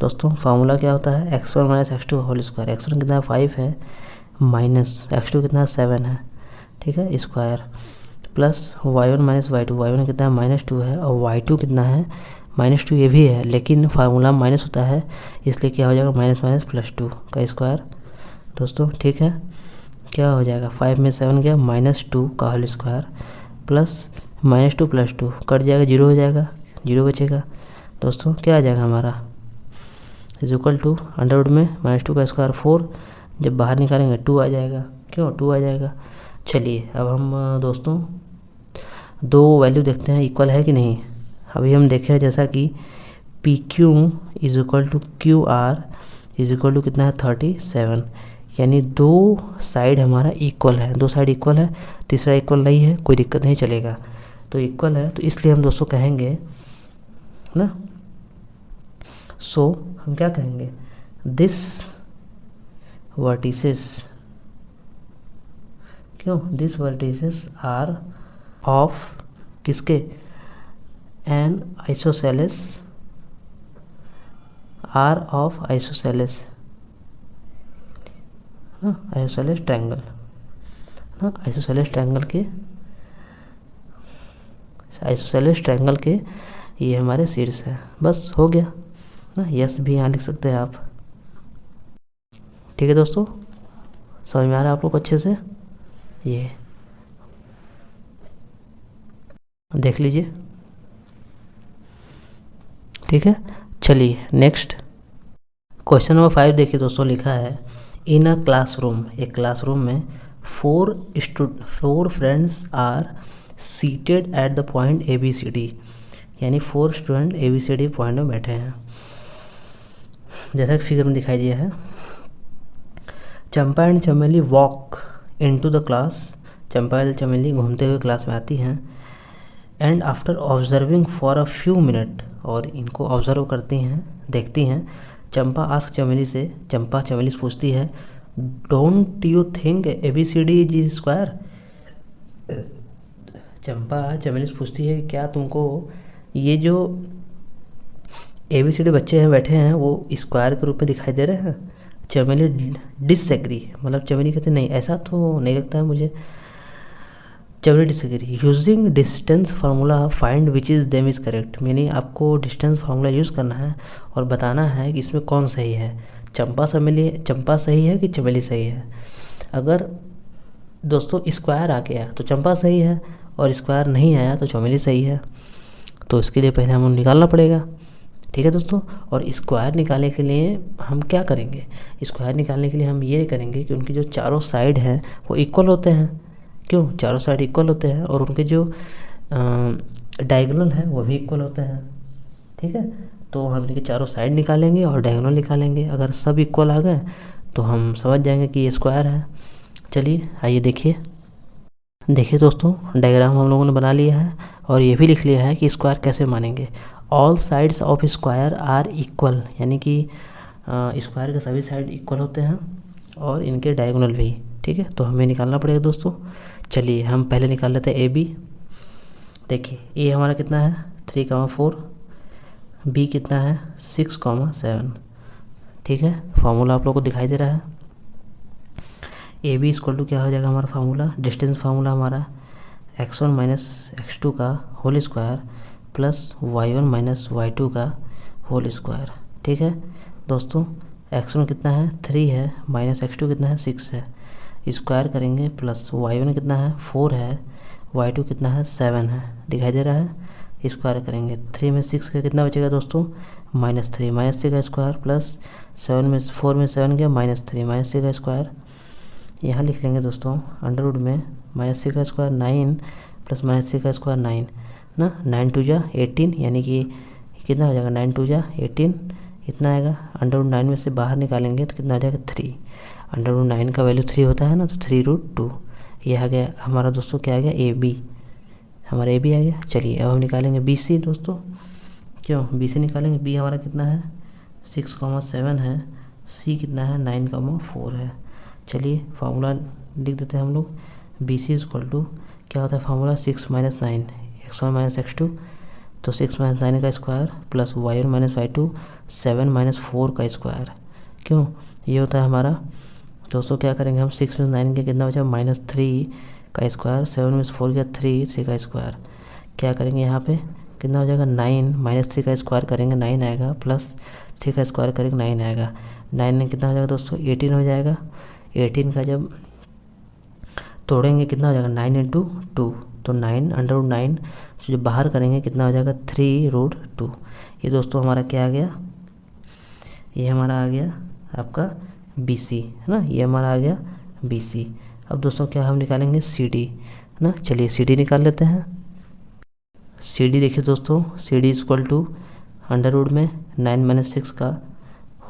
दोस्तों। फार्मूला क्या होता है x1 - x2 whole square. x1 कितना 5 है, माइनस x2 कितना 7 है, ठीक है square, plus y1 - y2। y1 कितना है -2 है, और y2 कितना है -2 ये भी है, लेकिन फार्मूला माइनस होता है इसलिए क्या हो जाएगा -+2 का स्क्वायर दोस्तों। ठीक है, क्या हो जाएगा 5 में 7 गया -2 का होल स्क्वायर प्लस -2 + 2 कट जाएगा 0 हो जाएगा, 0 बचेगा दोस्तों। क्या आ जाएगा हमारा इज इक्वल टू 100 में -2 का स्क्वायर 4, जब बाहर निकालेंगे 2 आ जाएगा, क्यों 2 आ जाएगा। चलिए अब हम दोस्तों दो वैल्यू देखते हैं इक्वल है कि नहीं। अभी हम देखें जैसा कि P Q is equal to Q R is equal to कितना है 37, यानी दो साइड हमारा इक्वल है, दो साइड इक्वल है, तीसरा इक्वल नहीं है, कोई दिक्कत नहीं चलेगा। तो इक्वल है तो इसलिए हम दोस्तों कहेंगे ना, सो हम क्या कहेंगे दिस वर्टिसेस, क्यों दिस वर्टिसेस आर ऑफ किसके an isosceles, are of isosceles ना, आइसोसेलेस ट्रायंगल ना, आइसोसेलेस ट्रायंगल के ये हमारे शीर्ष है। बस हो गया ना, यस भी यहाँ लिख सकते हैं आप। ठीक है दोस्तों, समझ में आ रहा है आप लोग अच्छे से, ये देख लीजिए। ठीक है, चलिए नेक्स्ट क्वेश्चन नंबर 5 देखिए दोस्तों। लिखा है इन अ क्लासरूम, एक क्लासरूम में 4 friends are seated at the point ABCD, यानी 4 स्टूडेंट ABCD पॉइंट में बैठे हैं, जैसा कि फिगर में दिखाई दिया है। चंपा एंड चमेली walk into the class, Champa and चमेली घूमते हुए क्लास में आती हैं। And after observing for a few minute, और इनको ऑब्जर्व करती हैं, देखती हैं। चंपा आस्क चमेली से, चंपा चमेली से पूछती है, don't you think ABCD is square. Champa Chameli से पूछती है कि क्या तुमको ये जो ABCD बच्चे हैं बैठे हैं वो स्क्वायर के रूप में दिखाई दे रहे हैं। चमेली डिसएग्री, मतलब चमेली कहते नहीं, ऐसा तो नहीं लगता है मुझे। चमेली disagree. Using distance formula find which is them is correct, यानी आपको डिस्टेंस फार्मूला यूज़ करना है और बताना है कि इसमें कौन सही है, चंपा सही है कि चमेली सही है। अगर दोस्तों स्क्वायर आ गया तो चंपा सही है, और स्क्वायर नहीं आया तो चमेली सही है। तो इसके लिए पहले हमें निकालना पड़ेगा, ठीक है दोस्तों। और स्क्वायर निकालने के लिए हम क्या करेंगे, स्क्वायर निकालने के लिए हम ये करेंगे कि उनके जो चारों साइड हैं वो इक्वल होते हैं। क्यों? चारों साइड इक्वल होते हैं, और उनके जो डायगोनल हैं वो भी इक्वल होते हैं, ठीक है। तो हम इनके चारों साइड निकालेंगे और डायगोनल निकालेंगे। अगर सब इक्वल आ गए तो हम समझ जाएंगे कि ये स्क्वायर है। चलिए आइए देखिए दोस्तों, डायग्राम हम लोगों ने बना लिया है और ये भी लिख लिया है कि स्क्वायर कैसे मानेंगे। All sides of square are equal, यानी कि स्क्वायर के सभी साइड इक्वल होते हैं और इनके डायगोनल भी, ठीक है। तो हमें निकालना पड़ेगा दोस्तों। चलिए हम पहले निकाल लेते हैं AB। देखिए A हमारा कितना है 3,4, B कितना है 6,7, ठीक है। फार्मूला आप लोगों को दिखाई दे रहा है। AB इक्वल टू क्या हो जाएगा हमारा फार्मूला, डिस्टेंस फार्मूला हमारा x1 माइनस x2 का whole square plus y1 minus y2 का होल स्क्वायर, ठीक है दोस्तों। x1 कितना है 3 है, माइनस x2 कितना है 6 है, स्क्वायर करेंगे प्लस y1 कितना है 4 है, y2 कितना है 7 है, दिखाई दे रहा है। स्क्वायर करेंगे 3 में 6 का कितना बचेगा दोस्तों -3 का स्क्वायर प्लस 7 में 4 में 7 गया -3 का स्क्वायर। यहाँ लिख लेंगे दोस्तों अंडर रूट में -3 का स्क्वायर 9 प्लस -3 का स्क्वायर 9 ना, 9 2 जा 18, यानी कि कितना हो जाएगा 9 2 जा 18, इतना आएगा। अंडर रूट 9 में से बाहर निकालेंगे तो कितना आ जाएगा 3, अंडर रूट 9 का वैल्यू 3 होता है ना, तो 3√2 ये आ गया हमारा दोस्तों। क्या आ गया AB, हमारा AB आ गया। चलिए अब हम निकालेंगे BC दोस्तों। क्यों BC निकालेंगे, B हमारा कितना है 6,7 है, C कितना है 9,4 है। चलिए फार्मूला लिख देते हैं हम लोग। BC इक्वल टू क्या होता है formula 6 minus 9 x1 minus x2, तो 6 माइनस 9 का square plus y1 minus y2 7 minus 4 का स्क्वायर। क्यों ये होता है हमारा दोस्तों। क्या करेंगे हम 6 माइनस 9 के कितना बचा -3 का स्क्वायर, 7 माइनस 4 का 3 का स्क्वायर। क्या करेंगे यहाँ पे कितना हो जाएगा 9 -3 का स्क्वायर करेंगे 9 आएगा, प्लस 3 का स्क्वायर करेंगे 9 आएगा। 9 में कितना हो जाएगा दोस्तों 18 हो जाएगा। 18 का जब तोड़ेंगे कितना हो जाएगा 9 × 2, तो 9 अंडर रूट 9 जो बाहर करेंगे कितना हो जाएगा 3√2। ये दोस्तों हमारा क्या आ गया, ये हमारा आ गया आपका BC है ना, ये हमारा आ गया BC। अब दोस्तों क्या हम निकालेंगे CD है ना। चलिए CD निकाल लेते हैं। CD देखिए दोस्तों, CD equal to under root में 9 माइनस 6 का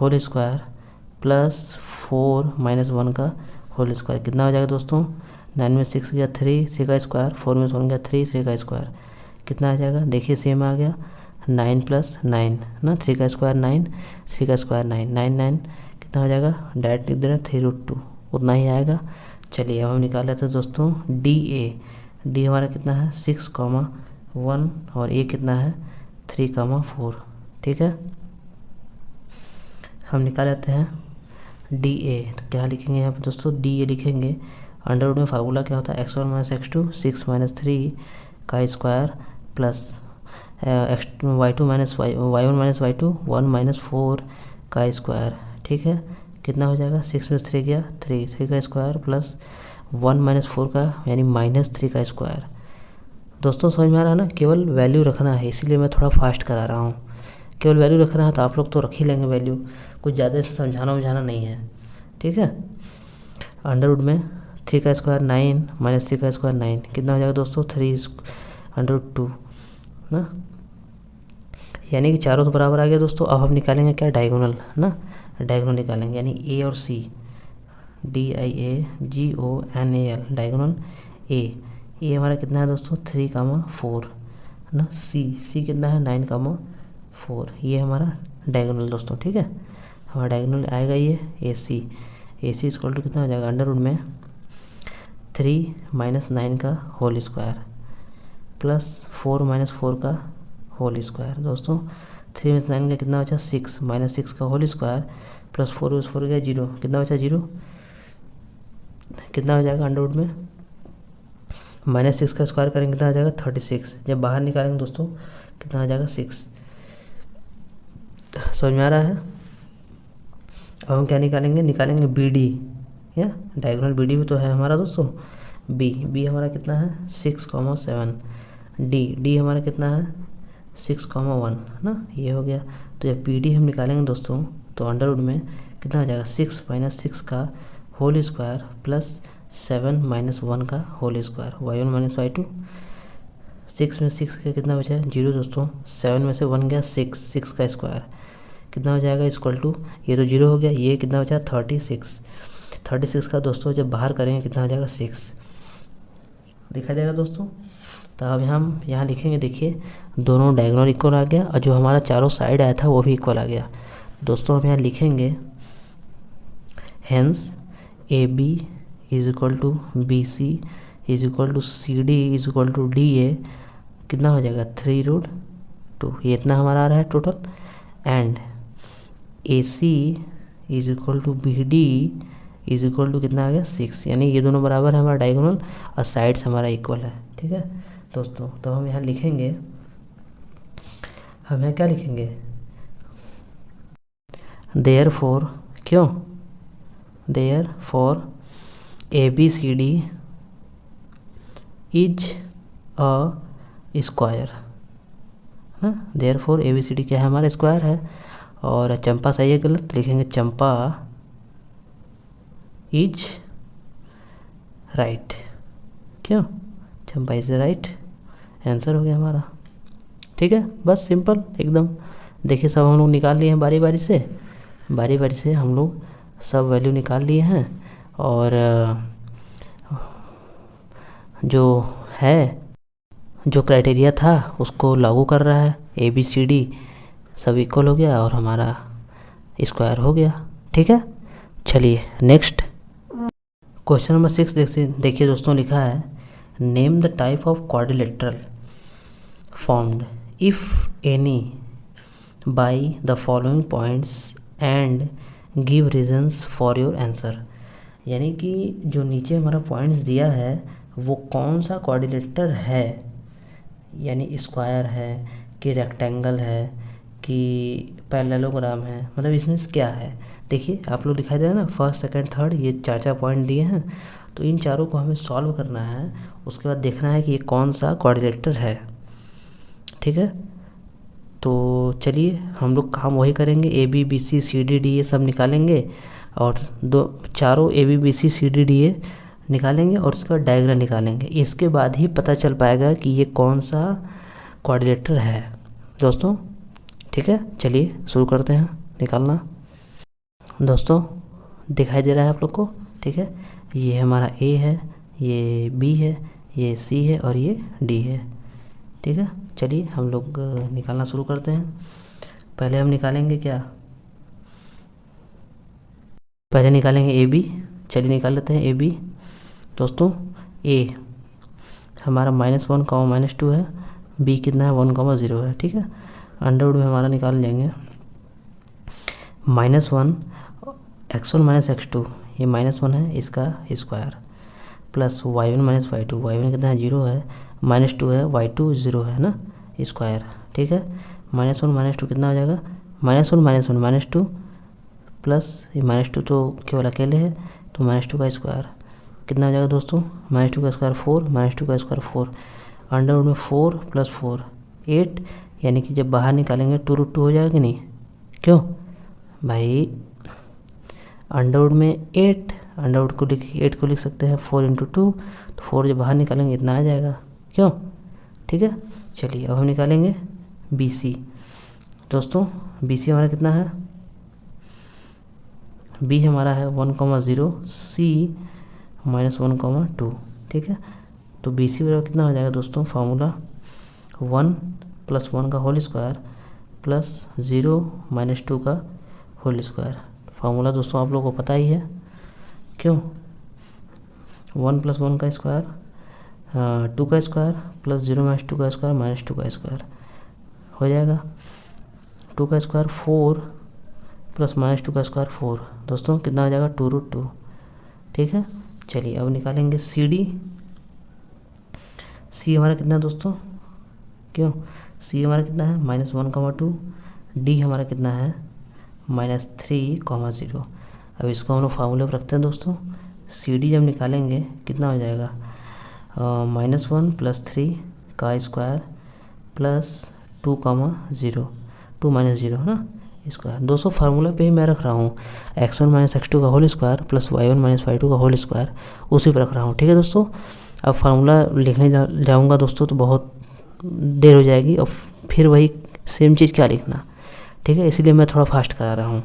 होल स्क्वायर प्लस 4 माइनस 1 का होल स्क्वायर। कितना हो जाएगा दोस्तों 9 में 6 गया 3 का स्क्वायर, 4 में 1 गया 3 का स्क्वायर, कितना आ जाएगा देखिए सेम आ गया 9 प्लस 9 ना, 3 का स्क्वायर 9, 3 का स्क्वायर 9, 9 कितना हो जाएगा डायरेक्ट लिख दे रहे 3√2, उतना ही आएगा। चलिए अब हम निकाल लेते हैं दोस्तों D हमारा कितना है 6,1 और A कितना है 3,4, ठीक है। हम निकाल लेते हैं DA, तो क्या लिखेंगे यहाँ पे दोस्तों DA लिखेंगे। अंडर रूट में फार्मूला क्या होता है x1 माइनस x2 6 माइनस 3 का square plus y1 minus y2 1 minus 4 का स्क्वायर, ठीक है। कितना हो जाएगा 6 में 3 गया 3 का स्क्वायर प्लस 1 माइनस 4 का यानी -3 का स्क्वायर। दोस्तों समझ में आ रहा है ना, केवल वैल्यू रखना है, इसीलिए मैं थोड़ा फास्ट करा रहा हूँ। केवल वैल्यू रखना है तो आप लोग तो रख ही लेंगे वैल्यू, कुछ ज़्यादा समझाना नहीं है, ठीक है। अंडर रूट में 3 का स्क्वायर 9 माइनस 3 का स्क्वायर 9, कितना हो जाएगा दोस्तों 3√2 ना, यानी कि चारों तो बराबर आ गया दोस्तों। अब हम निकालेंगे क्या, डायगोनल ना, डायगोनल निकालेंगे, यानी ए और सी, DIAGONAL डायगोनल ए हमारा कितना है दोस्तों 3,4 ना, सी कितना है 9,4, ये हमारा डायगोनल दोस्तों। ठीक है, हमारा डायगोनल आएगा ये AC इक्वल टू कितना हो जाएगा अंडर रूट में 3 माइनस 9 का होल स्क्वायर प्लस 4 माइनस 4 का होल स्क्वायर दोस्तों। 3 माइनस 9 का कितना बचा 6 माइनस 6 का होल स्क्वायर प्लस 4 उस 4 गया 0, कितना बचा 0, कितना हो जाएगा अंडर रूट में -6 का स्क्वायर करेंगे कितना आ जाएगा 36, जब बाहर निकालेंगे दोस्तों कितना आ जाएगा 6। समझ में आ रहा है। अब हम क्या निकालेंगे BD, या डायगोनल BD भी तो है हमारा दोस्तों। बी हमारा कितना है 6,7, डी हमारा कितना है 6,1 ना, ये हो गया। तो जब BD हम निकालेंगे दोस्तों तो अंडर रूट में कितना हो जाएगा 6 माइनस 6 का होल स्क्वायर प्लस 7 माइनस 1 का whole square, y1 minus y2। 6 में 6 का कितना बचा है 0 दोस्तों, 7 में से 1 गया 6 का स्क्वायर कितना हो जाएगा इक्वल टू, ये तो 0 हो गया, ये कितना बचा 36 का दोस्तों जब बाहर करेंगे कितना हो जाएगा 6, दिखाई दे रहा दोस्तों। तो अब हम यहाँ लिखेंगे, देखिए दोनों डायगोनल इक्वल आ गया और जो हमारा चारों साइड आया था वो भी इक्वल आ गया दोस्तों। हम यहाँ लिखेंगे hence AB is equal to BC is equal to CD is equal to DA, कितना हो जाएगा 3√2, ये इतना हमारा आ रहा है total. And AC is equal to BD is equal to कितना आ गया 6, यानी ये दोनों बराबर है हमारा डायगोनल और साइड्स हमारा इक्वल है। ठीक है दोस्तों, तो हम यहाँ लिखेंगे, हम यहाँ क्या लिखेंगे देयरफॉर, क्यों therefore ABCD is a square ना, देयरफॉर ABCD क्या है हमारा स्क्वायर है। और चंपा सही है गलत, लिखेंगे चंपा इज राइट, क्यों चंपा इज राइट, आंसर हो गया हमारा। ठीक है, बस सिंपल एकदम। देखिए सब हम लोग निकाल लिए हैं बारी बारी से हम लोग सब वैल्यू निकाल लिए हैं और जो क्राइटेरिया था उसको लागू कर रहा है, ABCD सब इक्वल हो गया और हमारा स्क्वायर हो गया। ठीक है, चलिए नेक्स्ट क्वेश्चन नंबर 6 देखिए दोस्तों, लिखा है name the type of quadrilateral formed if any by the following points and give reasons for your answer, यानी कि जो नीचे हमारा पॉइंट्स दिया है वो कौन सा क्वाड्रिलेटर है, यानी स्क्वायर है कि रेक्टेंगल है कि पैरेललोग्राम है, मतलब इसमें क्या है। देखिए आप लोग दिखाई दे रहा है ना, फर्स्ट सेकंड थर्ड ये 4 पॉइंट दिए हैं, तो इन चारों को हमें सॉल्व करना है, उसके बाद देखना है कि ये कौन सा क्वाड्रिलेटर है। ठीक है, तो चलिए हम लोग काम वही करेंगे, AB BC CD DA ये सब निकालेंगे और चारों AB BC CD DA निकालेंगे और उसका डायग्राम निकालेंगे, इसके बाद ही पता चल पाएगा कि ये कौन सा क्वाड्रिलेटर है दोस्तों। ठीक है, चलिए शुरू करते हैं निकालना। दोस्तों दिखाई दे रहा है आप लोग को, ठीक है, ये हमारा A है, ये B है, ये C है और ये D है। ठीक है, चलिए हम लोग निकालना शुरू करते हैं। पहले हम निकालेंगे क्या, पहले निकालेंगे AB, चलिए निकाल लेते हैं AB दोस्तों। A हमारा -1, -2 है, B कितना है 1, 0 है। ठीक है, अंडर रूट में हमारा निकाल लेंगे -1 x1 - x2, ये -1 है इसका square plus y1 - y2, y1 कितना है 0 है, -2 है, y2 0 है ना स्क्वायर। ठीक है, -1 - 2 कितना हो जाएगा -1 - 2 प्लस ये -2 तो केवल अकेले है तो -2 का स्क्वायर कितना हो जाएगा दोस्तों, -2 का स्क्वायर 4, -2 का स्क्वायर 4, अंडर रूट में 4 + 4 8, यानी कि जब बाहर निकालेंगे 2√2 हो जाएगा कि नहीं, क्यों भाई अंडर रूट में 8 अंडर रूट को लिख 8 को लिख सकते हैं 4 × 2, तो 4 जब बाहर निकालेंगे इतना आ जाएगा, क्यों? ठीक है, चलिए अब हम निकालेंगे BC। दोस्तों BC हमारा कितना है, B हमारा है 1,0, C -1,2, ठीक है। तो BC बराबर कितना हो जाएगा दोस्तों, फार्मूला 1 + 1 का होल स्क्वायर प्लस 0 - 2 का होल स्क्वायर। फार्मूला दोस्तों आप लोगों को पता ही है, क्यों? 1 + 1 का स्क्वायर 2 का स्क्वायर प्लस 0 - 2 का स्क्वायर माइनस 2 का स्क्वायर हो जाएगा। 2 का स्क्वायर 4 प्लस -2 का स्क्वायर 4, दोस्तों कितना हो जाएगा 2√2, ठीक है। चलिए अब निकालेंगे CD। C हमारा कितना है दोस्तों, क्यों? C हमारा कितना है -1,2, D हमारा कितना है -3,0। अब इसको हम लोग फार्मूले पर रखते हैं दोस्तों। CD जब निकालेंगे कितना हो जाएगा, -1 + 3 का स्क्वायर प्लस 2,0, 2 - 0 है ना स्क्वायर। दोस्तों फार्मूला पे ही मैं रख रहा हूँ, x1 - x2 का whole square plus y1 - y2 का होल स्क्वायर, उसी पर रख रहा हूँ, ठीक है दोस्तों। अब फार्मूला लिखने जाऊँगा दोस्तों तो बहुत देर हो जाएगी और फिर वही सेम चीज़ क्या लिखना, ठीक है, इसीलिए मैं थोड़ा फास्ट करा रहा हूँ।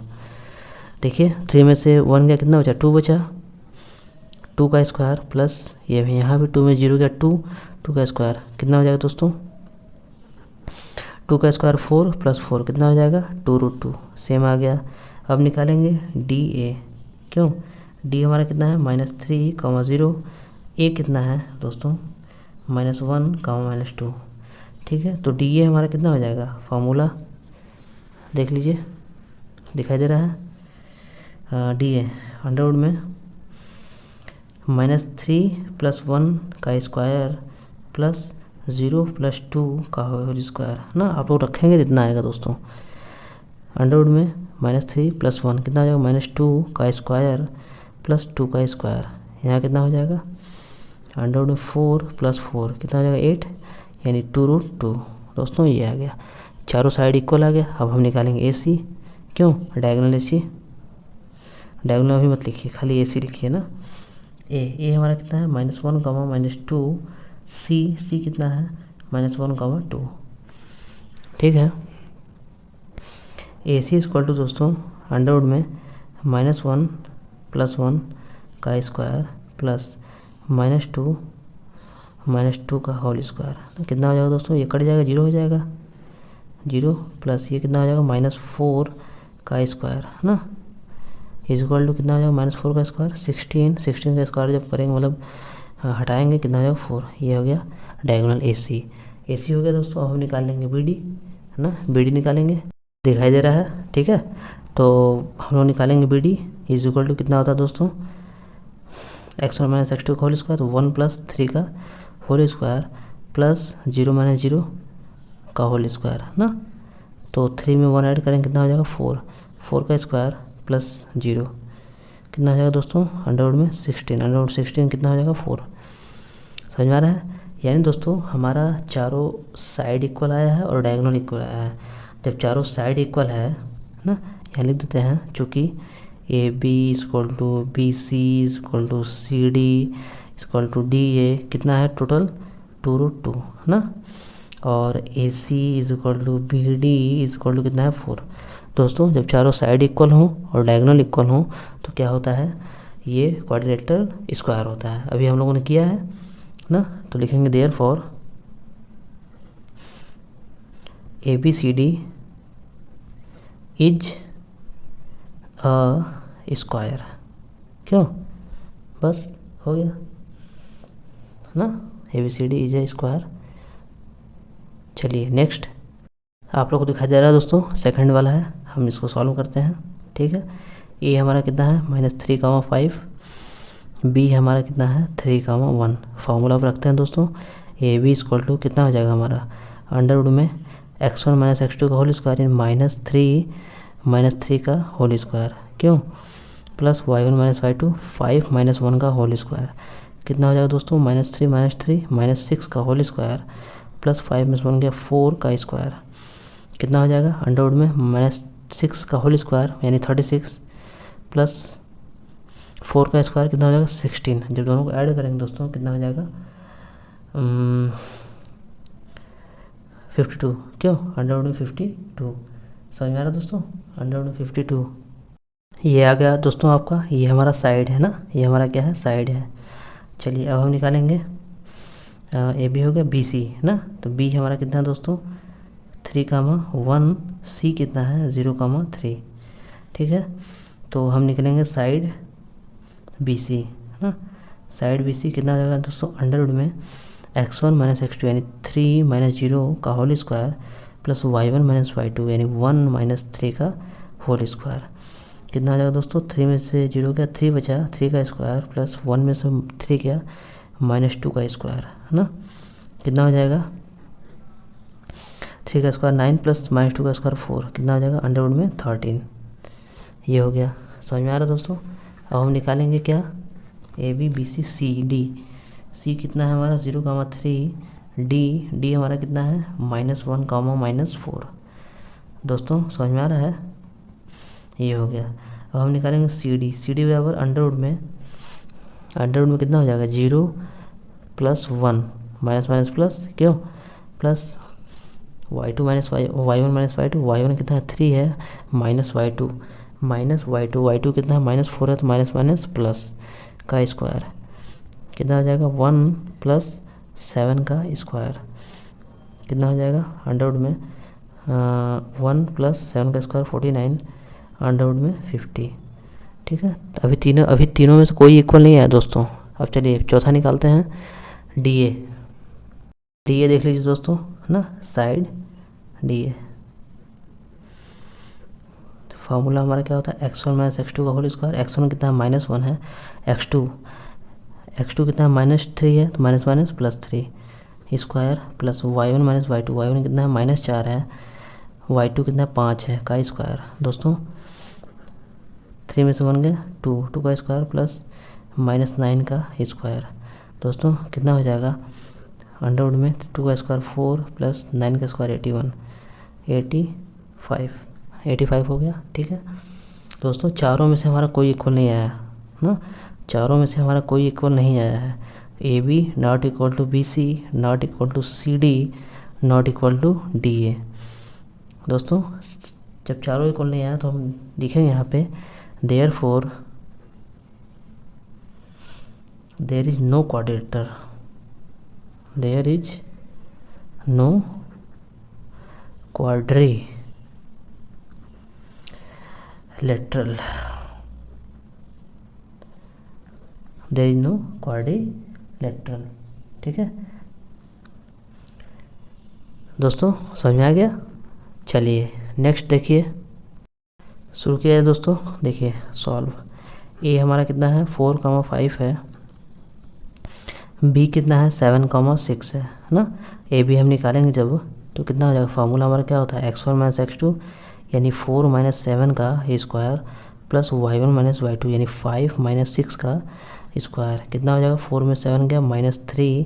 देखिए 3 में से 1 गया, कितना बचा 2 बचा, 2 का स्क्वायर प्लस ये भी यहाँ भी 2 में 0 गया 2 का स्क्वायर कितना हो जाएगा दोस्तों, 2 का स्क्वायर 4 + 4 कितना हो जाएगा 2√2, सेम आ गया। अब निकालेंगे DA, क्यों? D हमारा कितना है -3,0, A कितना है दोस्तों -1, -2, ठीक है। तो DA हमारा कितना हो जाएगा, फार्मूला देख लीजिए दिखाई दे रहा है, DA अंडर रूट में -3 + 1 का स्क्वायर प्लस 0 + 2 का होल स्क्वायर ना, आप लोग रखेंगे जितना आएगा दोस्तों। अंडर रूट में -3 + 1 कितना हो जाएगा -2 का स्क्वायर प्लस 2 का स्क्वायर, यहाँ कितना हो जाएगा अंडर रूट में 4 + 4 कितना हो जाएगा 8, यानी 2√2। दोस्तों ये आ गया, चारों साइड इक्वल आ गया। अब हम निकालेंगे AC, क्यों? डायगोनल AC, डायगोनल अभी मत लिखिए, खाली AC लिखिए ना। A हमारा कितना है -1, -2, C कितना है -1, 2, ठीक है। AC = दोस्तों अंडर रूट में -1 + 1 का स्क्वायर प्लस -2 का होल स्क्वायर, तो कितना हो जाएगा दोस्तों, ये कट जाएगा 0 हो जाएगा, 0 प्लस ये कितना हो जाएगा -4 का स्क्वायर है ना, इक्वल टू कितना हो जाएगा -4 का स्क्वायर 16 का स्क्वायर जब करेंगे मतलब हटाएंगे कितना हो जाएगा 4, ये हो गया डायगोनल AC हो गया दोस्तों। अब हम निकाल लेंगे BD है ना, BD निकालेंगे, दिखाई दे रहा है, ठीक है। तो हम लोग निकालेंगे BD = कितना होता है दोस्तों, x1 - x2 का होल स्क्वायर, तो 1 + 3 का होल स्क्वायर प्लस 0 - 0 का होल स्क्वायर है ना। तो 3 में 1 ऐड करेंगे कितना हो जाएगा 4 का स्क्वायर प्लस 0 कितना हो जाएगा दोस्तों अंडर रूट में 16, अंडर रूट 16 कितना हो जाएगा 4, समझ में आ रहा है। यानी दोस्तों हमारा चारों साइड इक्वल आया है और डायगोनल इक्वल आया है। जब चारों साइड इक्वल है ना, यहाँ लिख देते हैं, चूँकि AB = BC = CD = DA कितना है टोटल 2√2 है ना, और AC = BD = कितना है 4। दोस्तों जब चारों साइड इक्वल हों और डायगोनल इक्वल हों तो क्या होता है, ये क्वाड्रिलेटरल स्क्वायर होता है। अभी हम लोगों ने किया है ना, तो लिखेंगे therefore ABCD is a square, क्यों? बस हो गया ना, ABCD इज अ स्क्वायर। चलिए नेक्स्ट आप लोग को दिखाई दे रहा है दोस्तों, सेकंड वाला है, हम इसको सॉल्व करते हैं, ठीक है। A हमारा कितना है -3,5, B हमारा कितना है 3,1। फार्मूला पर रखते हैं दोस्तों, AB = कितना हो जाएगा हमारा अंडर रूट में x1 - x2 का होल स्क्वायर यानी -3 का होल स्क्वायर, क्यों? प्लस y1 - y2 5 - 1 का होल स्क्वायर कितना हो जाएगा दोस्तों -3 - 6 का होल स्क्वायर प्लस 5 - 1 गया 4 का स्क्वायर कितना हो जाएगा अंडर रूट में -6 का होल स्क्वायर यानी 36 प्लस 4 का स्क्वायर कितना हो जाएगा 16। जब दोनों को ऐड करेंगे दोस्तों कितना हो जाएगा 52। क्यों 152 समझ में आ रहा दोस्तों 152। ये आ गया दोस्तों आपका, ये हमारा साइड है ना, ये हमारा क्या है साइड है। चलिए अब हम निकालेंगे ए बी हो गया बी सी है ना, तो बी हमारा कितना है दोस्तों 3,1, सी कितना है 0,3। ठीक है, तो हम निकलेंगे साइड बी सी है ना, साइड बी सी कितना हो जाएगा दोस्तों अंडर रूट में x1 माइनस x2 यानी 3 माइनस 0 का whole square plus y1 minus y2 यानी 1 माइनस 3 का होल स्क्वायर। कितना हो जाएगा दोस्तों 3 में से 0 गया 3 बचा, 3 का स्क्वायर प्लस 1 में से 3 गया -2 का स्क्वायर है ना, कितना हो जाएगा 3 का स्क्वायर 9 प्लस -2 का स्क्वायर 4, कितना हो जाएगा अंडर रूट में 13। ये हो गया, समझ में आ रहा दोस्तों। अब हम निकालेंगे क्या A B B C C D. C कितना है हमारा 0,3, डी हमारा कितना है -1, -4। दोस्तों समझ में आ रहा है, ये हो गया। अब हम निकालेंगे सी डी बराबर अंडर रूट में कितना हो जाएगा 0 प्लस 1 माइनस प्लस क्यों plus y2 minus y1 minus y2 कितना है 3 है -y2 कितना है -4 है तो माइनस प्लस का स्क्वायर कितना हो जाएगा 1 प्लस 7 का स्क्वायर कितना हो जाएगा अंडर रूट में 1 प्लस 7 का स्क्वायर 49 अंडर रूट में 50। ठीक है, तो अभी तीनों में से कोई इक्वल नहीं है दोस्तों। अब चलिए चौथा निकालते हैं डी ए देख लीजिए दोस्तों है ना, साइड डी ए फार्मूला हमारा क्या होता है x1 माइनस x2 का होल स्क्वायर। x1 कितना है -1 है, x2 कितना है -3 है तो minus plus 3 square plus y1 minus y2 कितना है -4 है, y2 कितना है 5 है का स्क्वायर। दोस्तों 3 में से 1 गया 2 का स्क्वायर प्लस -9 का स्क्वायर। दोस्तों कितना हो जाएगा अंडर रूट में 2 का स्क्वायर 4 प्लस 9 का स्क्वायर 85 हो गया। ठीक है दोस्तों, चारों में से हमारा कोई इक्वल नहीं आया ना, चारों में से हमारा कोई इक्वल नहीं आया है। A B not equal to B C not equal to C D not equal to D A. दोस्तों जब चारों इक्वल नहीं आया तो हम लिखेंगे यहाँ पे therefore there is no quadrilateral, there is no quadrilateral, there is no quadrilateral. ठीक है दोस्तों, समझ में आ गया। चलिए नेक्स्ट देखिए, शुरू किया है दोस्तों। देखिए सॉल्व, ए हमारा कितना है 4,5 है, बी कितना है 7,6 है ना। ए बी हम निकालेंगे जब तो कितना हो जाएगा, फार्मूला हमारा क्या होता है x1 माइनस x2 यानी 4 माइनस 7 का square plus y1 minus y2 यानी 5 माइनस 6 का स्क्वायर। कितना हो जाएगा 4 में 7 गया -3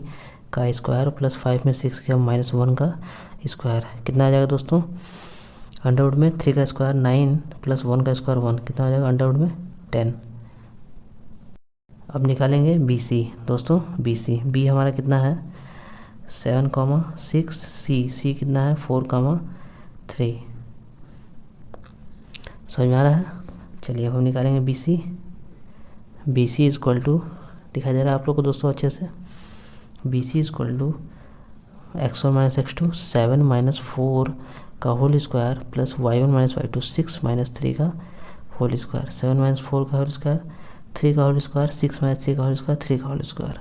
का स्क्वायर प्लस 5 में 6 गया -1 का स्क्वायर। कितना आ जाएगा दोस्तों अंडर रूट में 3 का स्क्वायर 9 प्लस 1 का स्क्वायर 1, कितना हो जाएगा अंडर रूट में 10। अब निकालेंगे बी सी दोस्तों, बी हमारा कितना है 7,6, सी कितना है 4,3। समझ में आ रहा है। चलिए अब हम निकालेंगे B C is equal to, दिखाई दे रहा है आप लोग को दोस्तों अच्छे से, B C is equal to x1 minus x2 7 minus 4 का whole square plus y1 minus y2 6 minus 3 का होल स्क्वायर, 7 माइनस 4 का होल स्क्वायर 3 का होल स्क्वायर 6 माइनस 3 का होल स्क्वायर 3 का होल स्क्वायर।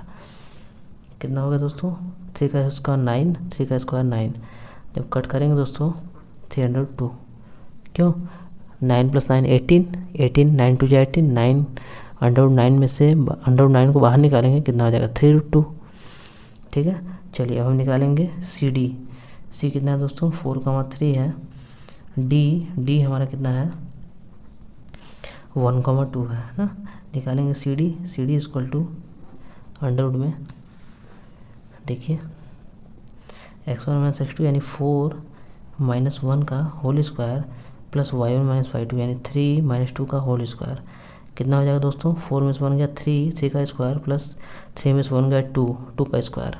कितना होगा दोस्तों 3 का स्क्वायर 9, 3 का स्क्वायर 9। जब कट करेंगे दोस्तों 302, क्यों 9 प्लस 9 18 9 टू 18 9 अंडर रूट 9 में से अंडर रूट 9 को बाहर निकालेंगे कितना हो जाएगा 3√2। ठीक है, चलिए अब हम निकालेंगे सी कितना है दोस्तों 4,3 है, डी हमारा कितना है 1,2 है ना। निकालेंगे C D equal to under root में, देखिए x1 माइनस x2 यानी 4 माइनस 1 का whole square plus y1 minus y2 यानी 3 माइनस 2 का होल स्क्वायर। कितना हो जाएगा दोस्तों, 4 में से 1 गया 3, 3 का स्क्वायर प्लस 3 में से 1 गया 2, 2 का स्क्वायर।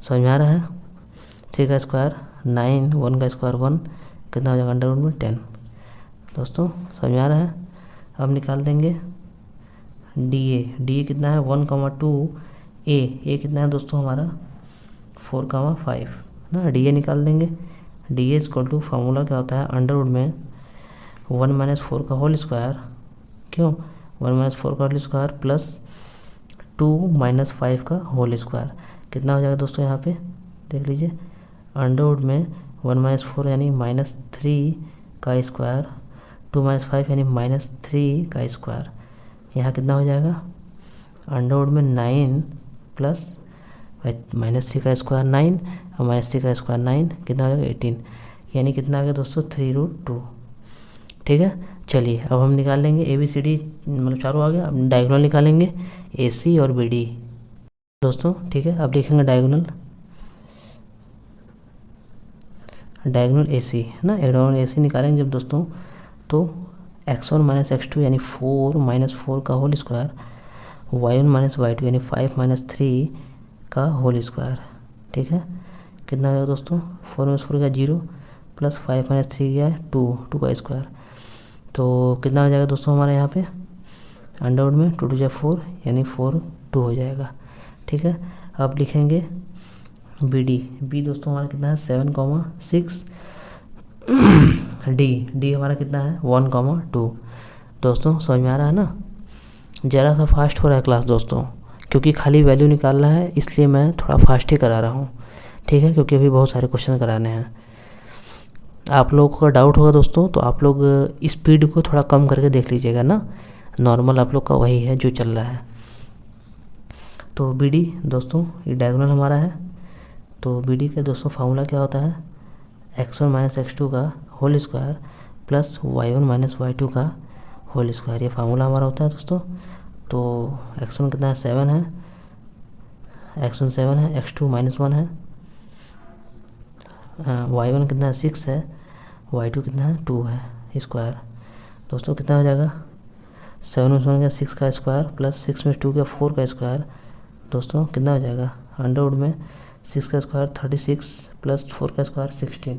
समझ में आ रहा है। 3 का स्क्वायर 9, 1 का स्क्वायर 1, कितना हो जाएगा अंडर रूट में 10। दोस्तों समझ में आ रहा है। अब निकाल देंगे डी ए कितना है 1,2, ए कितना है दोस्तों हमारा 4,5 ना। डी ए निकाल देंगे। D A equal to formula क्या होता है, अंडर रूट में 1 माइनस 4 का होल स्क्वायर, क्यों 1 माइनस 4 का होल स्क्वायर प्लस 2 माइनस 5 का होल स्क्वायर। कितना हो जाएगा दोस्तों यहाँ पे देख लीजिए, अंडर रूट में 1 माइनस 4 यानी -3 का स्क्वायर, 2 माइनस 5 यानी -3 का स्क्वायर। यहाँ कितना हो जाएगा अंडर रूट में 9 प्लस -3 का स्क्वायर 9 और -3 का स्क्वायर 9, कितना हो जाएगा 18, यानी कितना आ गया दोस्तों 3√2। ठीक है, चलिए अब हम निकाल लेंगे ABCD, मतलब चारों आ गया। अब डायगोनल निकालेंगे AC और BD दोस्तों। ठीक है, अब लिखेंगे डायगोनल AC है ना। डायगोनल AC निकालेंगे जब दोस्तों, तो x1 माइनस x2 यानी 4 माइनस 4 का whole square, y1 minus y2 यानी 5 माइनस 3 का होल स्क्वायर। ठीक है, कितना हो जाएगा दोस्तों, 4 माइनस 4 का 0 प्लस 5 माइनस 3 गया 2 का स्क्वायर। तो कितना हो जाएगा दोस्तों हमारे यहाँ पे अंडर रूट में 2 2 4 यानी 4 2 हो जाएगा। ठीक है, अब लिखेंगे बी दोस्तों हमारा कितना है 7,6। डी हमारा कितना है 1,2। दोस्तों समझ में आ रहा है ना। ज़रा सा फास्ट हो रहा है क्लास दोस्तों, क्योंकि खाली वैल्यू निकालना है, इसलिए मैं थोड़ा फास्ट ही करा रहा हूँ। ठीक है, क्योंकि अभी बहुत सारे क्वेश्चन कराने हैं। आप लोगों का डाउट होगा दोस्तों, तो आप लोग स्पीड को थोड़ा कम करके देख लीजिएगा ना। नॉर्मल आप लोग का वही है जो चल रहा है। तो BD दोस्तों ये डायगोनल हमारा है। तो BD का दोस्तों फार्मूला क्या होता है, x1 माइनस x2 का whole square plus y1 minus y2 का होल स्क्वायर, ये फार्मूला हमारा होता है दोस्तों। तो x1 कितना है 7 है, x1 7 है, x2 -1 है, y1 कितना है 6 है, y2 कितना है 2 है स्क्वायर। दोस्तों कितना हो जाएगा 7 में 1 का 6 का स्क्वायर प्लस 6 में 2 का 4 का स्क्वायर। दोस्तों कितना हो जाएगा अंडर रूट में 6 का स्क्वायर 36 प्लस 4 का स्क्वायर 16,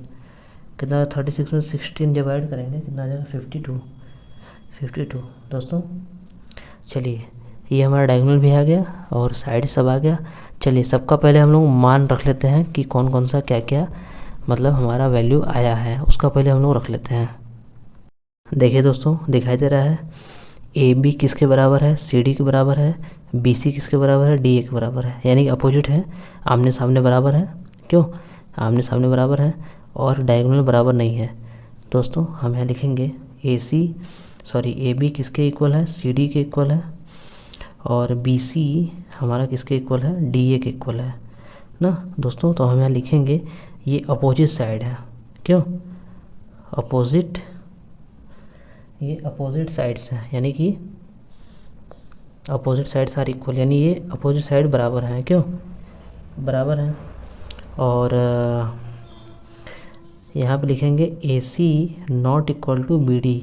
कितना 36 में 16 डिवाइड करेंगे कितना आ जाएगा 52। दोस्तों चलिए ये हमारा डायगोनल भी आ गया और साइड सब आ गया। चलिए सबका पहले हम लोग मान रख लेते हैं कि कौन कौन सा क्या क्या मतलब हमारा वैल्यू आया है, उसका पहले हम लोग रख लेते हैं। देखिए दोस्तों दिखाई दे रहा है AB किसके बराबर है, CD के बराबर है, BC किसके बराबर है, DA के बराबर है, यानी कि अपोजिट है, आमने सामने बराबर है। क्यों आमने सामने बराबर है और डायगोनल बराबर नहीं है। दोस्तों हम यहाँ लिखेंगे AB किसके इक्वल है, CD के इक्वल है, और BC हमारा किसके इक्वल है, DA के इक्वल है ना दोस्तों। तो हम यहाँ लिखेंगे ये अपोजिट साइड है। क्यों अपोजिट, ये अपोजिट साइड्स हैं, यानी कि अपोजिट साइड्स आर इक्वल, यानी ये अपोजिट साइड बराबर हैं। क्यों बराबर हैं। और यहाँ पे लिखेंगे AC not equal to BD,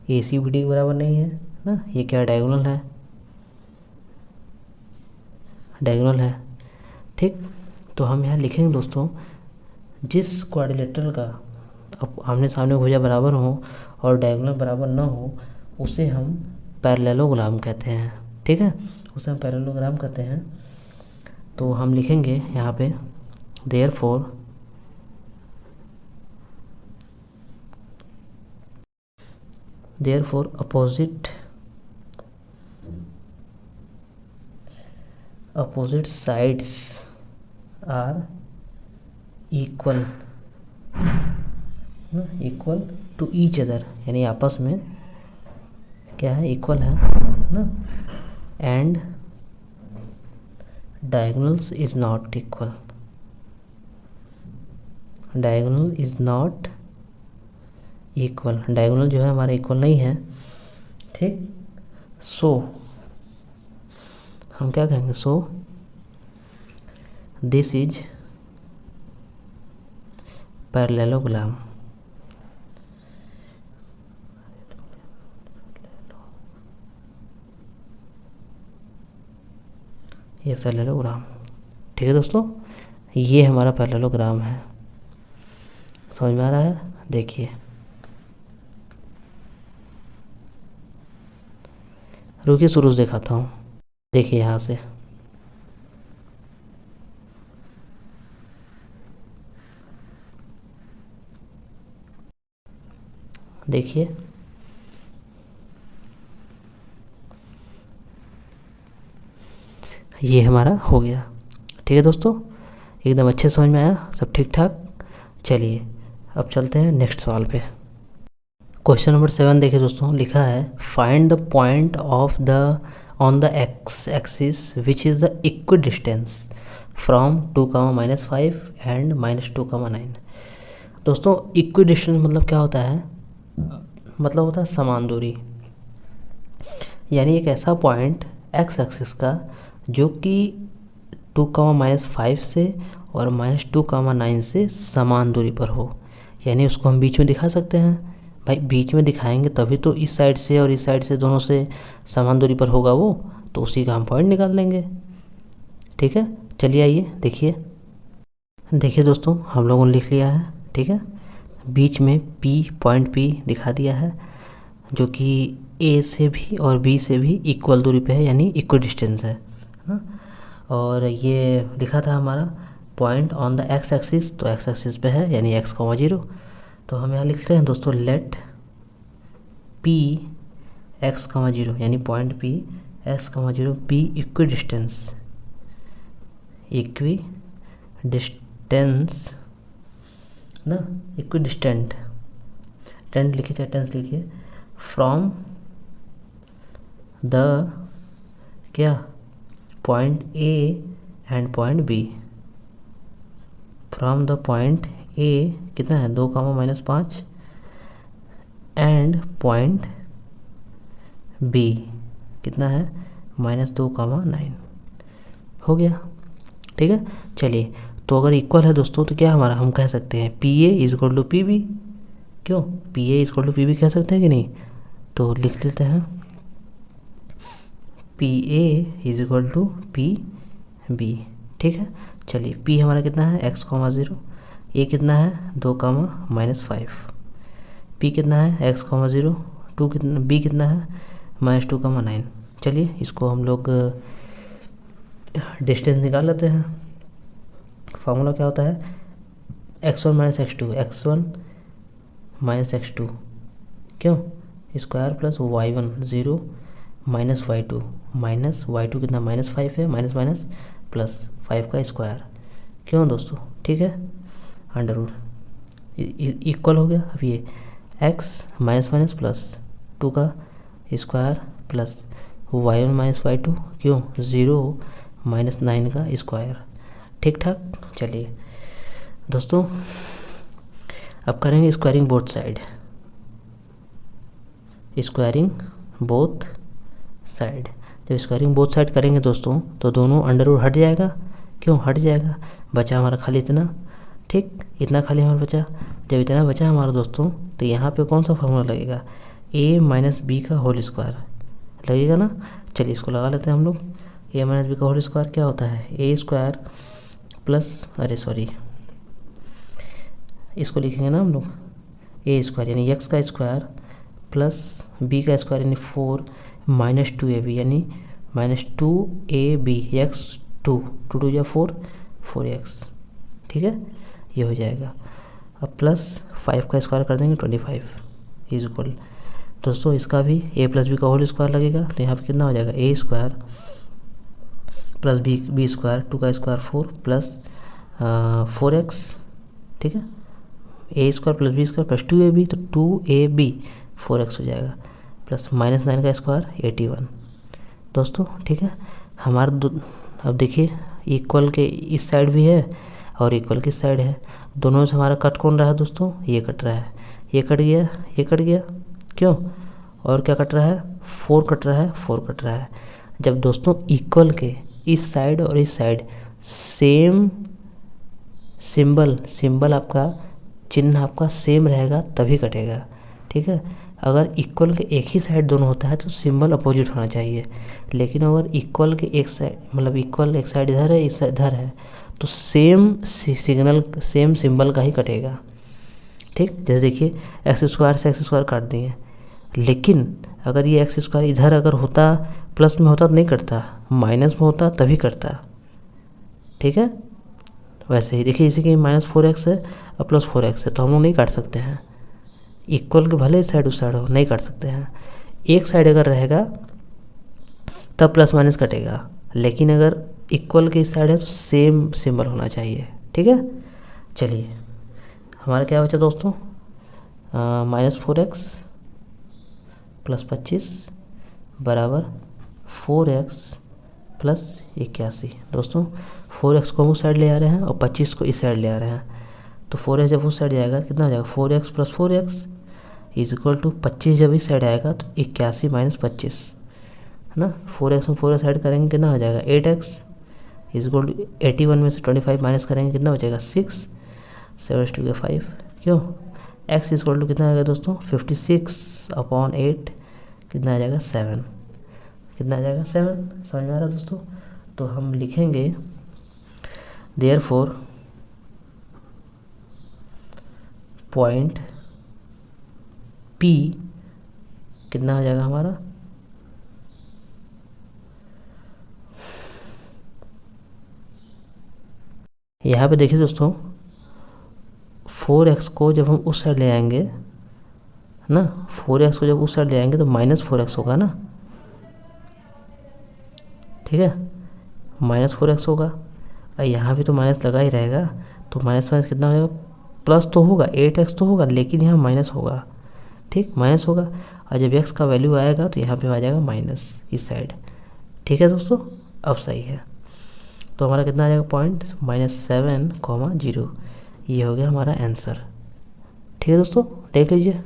AC BD के बराबर नहीं है ना। ये क्या डायगोनल है, डायगोनल है। ठीक, तो हम यहाँ लिखेंगे दोस्तों जिस क्वाड्रिलेटरल का आमने सामने भुजा बराबर हो और डायगोनल बराबर ना हो उसे हम पैरेललोग्राम कहते हैं। ठीक है, उसे हम पैरेललोग्राम कहते हैं। तो हम लिखेंगे यहाँ पे therefore opposite sides are equal to each other, यानी आपस में क्या है इक्वल है ना। And diagonals is not equal, diagonal is not equal, diagonal जो है हमारा इक्वल नहीं है। ठीक, सो हम क्या कहेंगे, सो दिस इज पैरेललोग्राम। ये पैरेललोग्राम। ठीक है दोस्तों, ये हमारा पैरेललोग्राम है। समझ में आ रहा है? देखिए, रुकिए शुरू से दिखाता हूँ। देखिए यहाँ से, देखिए ये हमारा हो गया। ठीक है दोस्तों, एकदम अच्छे समझ में आया, सब ठीक ठाक। चलिए अब चलते हैं नेक्स्ट सवाल पे। क्वेश्चन नंबर 7 देखिए दोस्तों, लिखा है find the point of the on the x axis which is the equal distance from 2, -5 and -2, 9। दोस्तों इक्वल डिस्टेंस मतलब क्या होता है? मतलब होता है समान दूरी, यानी एक ऐसा पॉइंट एक्स एक्सिस का जो कि 2, -5 से और -2, 9 से समान दूरी पर हो। यानी उसको हम बीच में दिखा सकते हैं। भाई बीच में दिखाएंगे तभी तो इस साइड से और इस साइड से दोनों से समान दूरी पर होगा वो, तो उसी का हम पॉइंट निकाल लेंगे। ठीक है, चलिए आइए देखिए। देखिए दोस्तों, हम लोगों ने लिख लिया है। ठीक है, बीच में पॉइंट P दिखा दिया है, जो कि A से भी और B से भी इक्वल दूरी पे है, यानी इक्वल डिस्टेंस है ना। और ये लिखा था हमारा point on the x axis, तो एक्स एक्सिस पे है यानी x, 0। तो हम यहाँ लिखते हैं दोस्तों लेट P x, 0 यानी point P x, 0 P equi distance ना, इक्वी डिस्टेंट टेंट लिखिए चाहे टेंस लिखिए, फ्रॉम द क्या point A and point B। From the point A कितना है 2, -5 एंड पॉइंट B कितना है -2, 9। हो गया। ठीक है, चलिए तो अगर इक्वल है दोस्तों तो क्या हमारा, हम कह सकते हैं PA = PB। क्यों PA = PB कह सकते हैं कि नहीं? तो लिख लेते हैं PA = PB। ठीक है, चलिए P हमारा कितना है x, 0, A कितना है 2, -5, P कितना है x, 0, 2 कितना, B कितना है -2, 9। चलिए इसको हम लोग डिस्टेंस निकाल लेते हैं। फार्मूला क्या होता है x1 - x2, x1 - x2 क्यों square plus y1 0 -y2 -y2 कितना -5 है, माइनस माइनस प्लस 5 का स्क्वायर। क्यों दोस्तों? ठीक है, अंडर रूट इक्वल हो गया। अब ये x माइनस प्लस 2 का स्क्वायर प्लस y1 - y2 क्यों 0 -9 का स्क्वायर। ठीक ठाक। चलिए दोस्तों अब करेंगे squaring both side. Squaring both side, जब स्क्वायरिंग बोथ साइड करेंगे दोस्तों तो दोनों अंडर रूट हट जाएगा। क्यों हट जाएगा? बचा हमारा खाली इतना। ठीक, इतना खाली हमारा बचा। जब इतना बचा हमारा दोस्तों तो यहाँ पे कौन सा फार्मूला लगेगा, a - b का होल स्क्वायर लगेगा ना। चलिए इसको लगा लेते हैं हम लोग। a - b का होल स्क्वायर क्या होता है a² प्लस, अरे सॉरी, इसको लिखेंगे ना हम लोग a² यानी x का स्क्वायर प्लस b का स्क्वायर यानी 4 -2ab यानी -2ab x 2 2 या 4 4x। ठीक है, ये हो जाएगा। अब प्लस 5 का स्क्वायर कर देंगे 25 इज इक्वल। दोस्तों इसका भी a + b का होल स्क्वायर लगेगा, तो यहाँ पे कितना हो जाएगा a² प्लस b² 2 का स्क्वायर 4 प्लस 4x। ठीक है, a² plus b² plus 2ab तो 2ab 4x हो जाएगा प्लस -9 का स्क्वायर 81 दोस्तों। ठीक है, हमारा अब देखिए इक्वल के इस साइड भी है और इक्वल किस साइड है, दोनों से हमारा कट कौन रहा है दोस्तों, ये कट रहा है, ये कट गया, ये कट गया। क्यों? और क्या कट रहा है 4 कट रहा है, 4 कट रहा है। जब दोस्तों इक्वल के इस साइड और इस साइड सेम सिंबल आपका चिन्ह आपका सेम रहेगा तभी कटेगा। ठीक है, अगर इक्वल के एक ही साइड दोनों होता है तो सिंबल अपोजिट होना चाहिए, लेकिन अगर इक्वल के एक साइड मतलब इक्वल एक साइड इधर है, एक साइड इधर है, तो सेम सिग्नल सेम सिंबल का ही कटेगा। ठीक, जैसे देखिए एक्स स्क्वायर से एक्स स्क्वायर काट दिए, लेकिन अगर ये एक्स स्क्वायर इधर अगर होता प्लस में होता तो नहीं कटता, माइनस में होता तभी कटता। ठीक है, वैसे ही देखिए जैसे कि -4x है और +4x है, तो हम लोग नहीं काट सकते हैं। इक्वल के भले साइड उस साइड हो, नहीं काट सकते हैं। एक साइड अगर रहेगा तब प्लस माइनस कटेगा, लेकिन अगर इक्वल के इस साइड है तो सेम सिंबल होना चाहिए। ठीक है, चलिए हमारा क्या बचा दोस्तों, -4x + 25 बराबर 4x + 81। दोस्तों 4x को हम उस साइड ले आ रहे हैं और 25 को इस साइड ले आ रहे हैं, तो 4x जब उस साइड जाएगा कितना आ जाएगा, 4x + 4x = 25 जब इस साइड आएगा तो 81 - 25 है ना। 4x में 4x साइड करेंगे कितना हो जाएगा, 8x = 81 में से 25 माइनस करेंगे कितना बचेगा, 6, 7 के 5, क्यों x = कितना आएगा दोस्तों, 56/8 कितना आ जाएगा, 7, कितना आ जाएगा, 7। समझ में आ रहा है दोस्तों। तो हम लिखेंगे देयरफॉर पॉइंट P कितना आ जाएगा हमारा, यहाँ पे देखिए दोस्तों 4x को जब हम उस साइड ले आएंगे ना, 4x को जब उस साइड ले आएंगे तो -4x होगा ना। ठीक है, -4x होगा, और यहाँ भी तो माइनस लगा ही रहेगा, तो माइनस माइनस कितना हो जाएगा, प्लस तो होगा, 8x तो होगा, लेकिन यहाँ माइनस होगा। ठीक, माइनस होगा, और जब x का वैल्यू आएगा तो यहाँ पे आ जाएगा माइनस इस साइड। ठीक है दोस्तों, अब सही है। तो हमारा कितना आ जाएगा पॉइंट, -7,0। ये हो गया हमारा आंसर। ठीक है दोस्तों, देख लीजिए।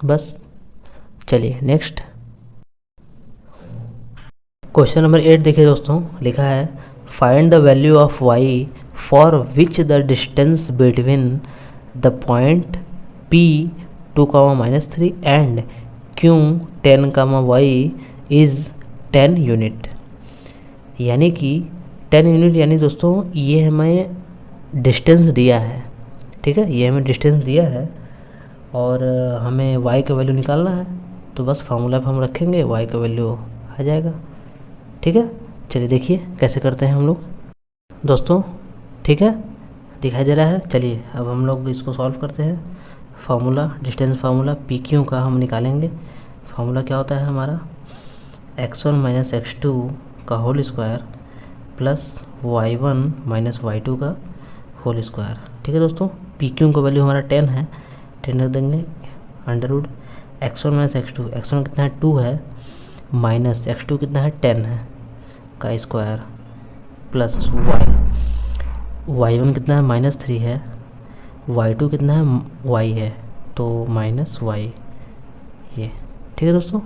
बस, चलिए नेक्स्ट क्वेश्चन नंबर 8 देखिए दोस्तों, लिखा है find the value of y for which the distance between the point P 2, -3 and Q 10, y is 10 unit. यानी कि 10 यूनिट, यानी दोस्तों ये हमें डिस्टेंस दिया है। ठीक है, ये हमें डिस्टेंस दिया है और हमें y का वैल्यू निकालना है, तो बस फार्मूला पर हम रखेंगे, y का वैल्यू आ जाएगा। ठीक है, चलिए देखिए कैसे करते हैं हम लोग दोस्तों। ठीक है, दिखाई दे रहा है। चलिए अब हम लोग इसको सॉल्व करते हैं। फार्मूला, डिस्टेंस फार्मूला PQ का हम निकालेंगे। फार्मूला क्या होता है हमारा, x1 - x2 का whole square plus y1 - y2 का होल स्क्वायर। ठीक है दोस्तों, PQ का वैल्यू हमारा 10 है, 10 रख देंगे, अंडरवुड x1 - x2, x1 कितना है 2 है, माइनस x2 कितना है 10 है का स्क्वायर, प्लस y1 कितना है -3 है, y2 कितना है y है, तो -y ये। ठीक है दोस्तों,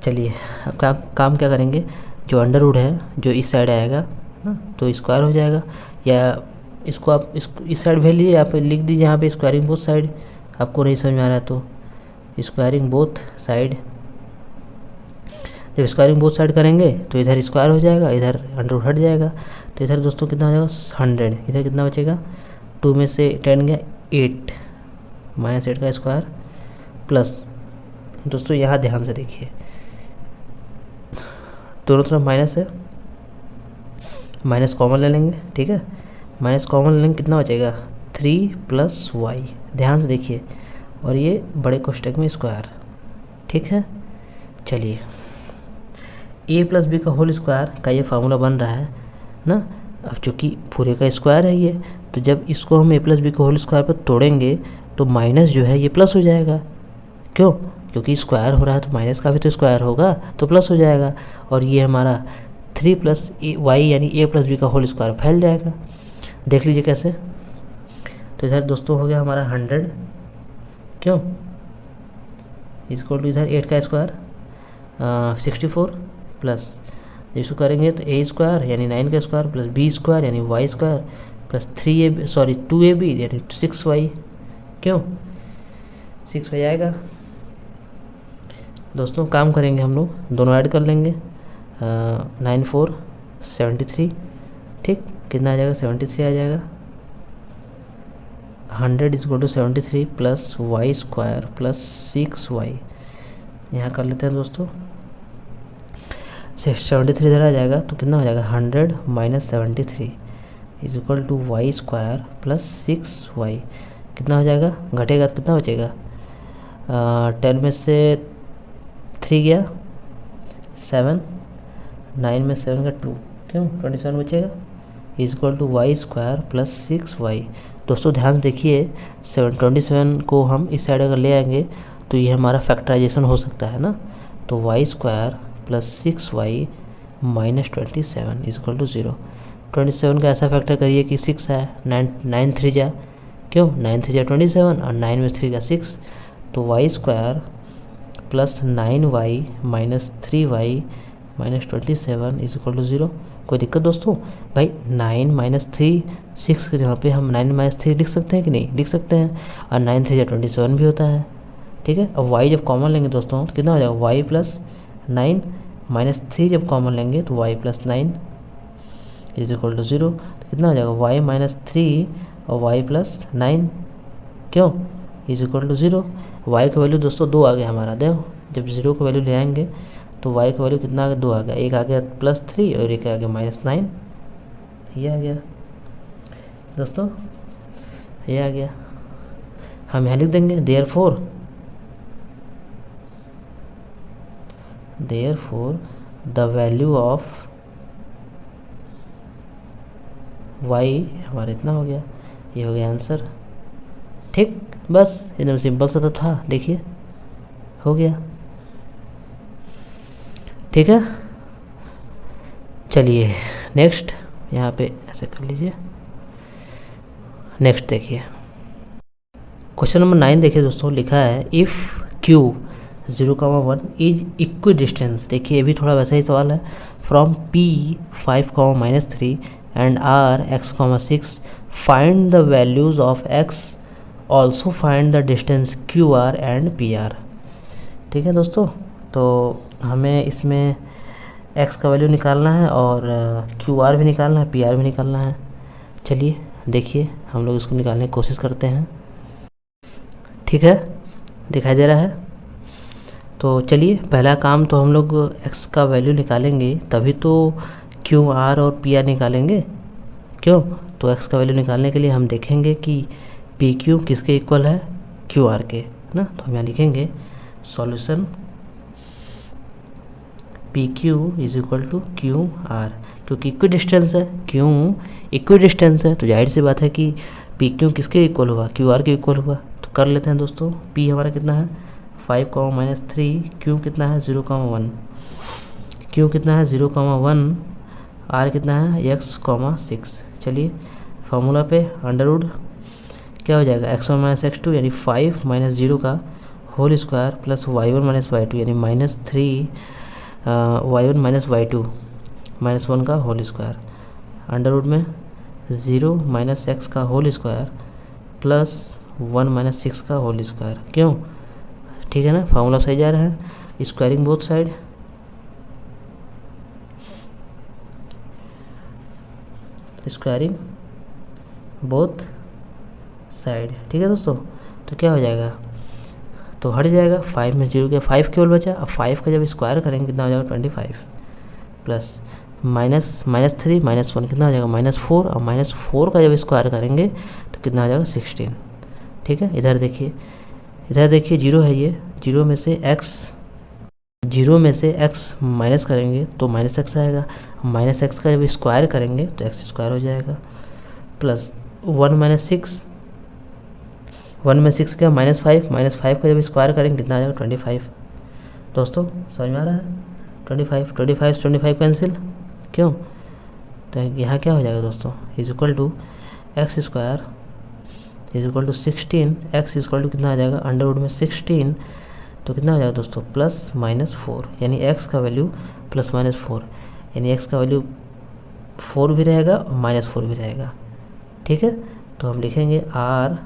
चलिए अब काम क्या करेंगे, जो अंडरवुड है जो इस साइड आएगा ना तो स्क्वायर हो जाएगा, या इसको आप इस साइड भेज लीजिए, आप लिख दीजिए यहाँ पे स्क्वायरिंग बोथ साइड। आपको नहीं समझ में आ रहा है तो स्क्वायरिंग बोथ साइड, जब स्क्वायरिंग बोथ साइड करेंगे तो इधर स्क्वायर हो जाएगा, इधर अंडरवुड हट जाएगा, तो इधर दोस्तों कितना हो जाएगा 100, इधर कितना बचेगा 2 में से 10 गया 8, -8 का स्क्वायर प्लस, दोस्तों यहाँ ध्यान से देखिए दोनों तरफ माइनस है, माइनस कॉमन ले लेंगे। ठीक है, माइनस कॉमन ले लेंगे, कितना बचेगा 3 + y, ध्यान से देखिए, और ये बड़े कोष्टक में स्क्वायर। ठीक है, चलिए a + b का होल स्क्वायर का ये फार्मूला बन रहा है ना। अब चूँकि पूरे का स्क्वायर है ये, तो जब इसको हम a + b का होल स्क्वायर पर तोड़ेंगे तो माइनस जो है ये प्लस हो जाएगा। क्यों, क्योंकि स्क्वायर हो रहा है तो माइनस का भी तो स्क्वायर होगा, तो प्लस हो जाएगा, और ये हमारा 3 + y यानी a + b का होल स्क्वायर फैल जाएगा। देख लीजिए कैसे, तो इधर दोस्तों हो गया हमारा 100, क्यों इक्वल टू इधर 8 का स्क्वायर 64 प्लस इसको करेंगे तो ए स्क्वायर यानी 9 का स्क्वायर प्लस बी स्क्वायर यानी वाई स्क्वायर प्लस 2ab यानी 6y। क्यों 6y आएगा दोस्तों। काम करेंगे हम लोग, दोनों ऐड कर लेंगे। 9 4 73, ठीक, कितना आ जाएगा 73 आ जाएगा। 100 = 73 plus Y square plus 6y, यहाँ कर लेते हैं दोस्तों। 73 इधर आ जाएगा तो कितना हो जाएगा 100 - 73 = वाई स्क्वायर प्लस 6y, कितना हो जाएगा, घटेगा तो कितना बचेगा। 10 में से 3 गया 7, 9 में 7 का 2, क्यों 27 बचेगा = वाई स्क्वायर प्लस 6y। दोस्तों ध्यान से देखिए 27 को हम इस साइड अगर ले आएंगे तो ये हमारा फैक्टराइजेशन हो सकता है ना। तो Y square plus 6y minus 27 = 0। 27 का ऐसा फैक्टर करिए कि 6 है, 9 3 जा, क्यों 9 3 जा 27 और 9 में 3 का 6, तो Y square plus 9y minus 3y minus 27 = 0। कोई दिक्कत दोस्तों। भाई 9 - 3 6 के जगह पे हम 9 - 3 लिख सकते हैं कि नहीं, लिख सकते हैं, और 9 3 जा 27 भी होता है, ठीक है। अब y जब कॉमन लेंगे दोस्तों तो कितना हो जाएगा, y प्लस 9 माइनस 3 जब कॉमन लेंगे तो y प्लस 9 = 0। तो कितना हो जाएगा y माइनस 3 और y प्लस 9, क्यों = 0। y का वैल्यू दोस्तों 2 आ गया हमारा। देखो जब 0 का वैल्यू ले आएंगे तो y का वैल्यू कितना आ गया, 2 आ गया। एक आ गया प्लस 3 और एक आ गया माइनस 9, ये आ गया दोस्तों, ये आ गया। हम यहाँ लिख देंगे therefore the value of y हमारा इतना हो गया, ये हो गया आंसर, ठीक। बस एकदम सिंपल सा तो था, देखिए हो गया, ठीक है। चलिए नेक्स्ट, यहाँ पे ऐसे कर लीजिए। नेक्स्ट देखिए क्वेश्चन नंबर 9 देखिए दोस्तों, लिखा है if Q 0,1 is equi distance. देखिए ये भी थोड़ा वैसा ही सवाल है। From P 5, -3 and R x, 6 find the values of x, also find the distance QR and PR। ठीक है दोस्तों, तो हमें इसमें x का वैल्यू निकालना है और QR भी निकालना है, PR भी निकालना है। चलिए देखिए हम लोग इसको निकालने की कोशिश करते हैं, ठीक है, दिखाई दे रहा है। तो चलिए पहला काम तो हम लोग x का वैल्यू निकालेंगे, तभी तो QR और PR निकालेंगे, क्यों। तो x का वैल्यू निकालने के लिए हम देखेंगे कि PQ किसके इक्वल है, QR के, ना। तो हम यहाँ लिखेंगे सॉल्यूशन PQ = QR, क्योंकि इक्वी डिस्टेंस है। क्यों इक्वी डिस्टेंस है तो जाहिर सी बात है कि PQ किसके इक्वल हुआ, QR के इक्वल हुआ। तो कर लेते हैं दोस्तों। P हमारा कितना है 5, -3, Q कितना है 0,1, Q कितना है 0,1, R कितना है x, 6। चलिए फार्मूला पे अंडरवुड क्या हो जाएगा, x1 - x2 यानी 5 - 0 का whole square plus y1 - y2 यानी -3 y1 - y2 -1 का होल स्क्वायर, अंडरवुड में 0 - x का होल स्क्वायर प्लस 1 - 6 का होल स्क्वायर। क्यों, ठीक है ना, फार्मूला सही जा रहा है। Squaring both side, squaring both side, ठीक है दोस्तों। तो क्या हो जाएगा, तो हट जाएगा, 5 में 0 के 5 केवल बचा। अब 5 का जब स्क्वायर करेंगे कितना हो जाएगा 25 प्लस -3 -1 कितना हो जाएगा -4, और -4 का जब स्क्वायर करेंगे तो कितना हो जाएगा 16, ठीक है। इधर देखिए 0 है, ये 0 में से x माइनस करेंगे तो -x आएगा। -x का जब स्क्वायर करेंगे तो x² हो जाएगा प्लस 1 - 6, 1 में 6 का -5 का जब स्क्वायर करेंगे कितना आ जाएगा 25। दोस्तों समझ में आ रहा है, 25 कैंसिल, क्यों। तो यहाँ क्या हो जाएगा दोस्तों, = x² = 16, x = कितना आ जाएगा अंडरवुड में 16, तो कितना हो जाएगा दोस्तों +-4, यानी x का वैल्यू +-4। यानी x का वैल्यू 4 भी रहेगा और -4 भी रहेगा। ठीक है, तो हम लिखेंगे r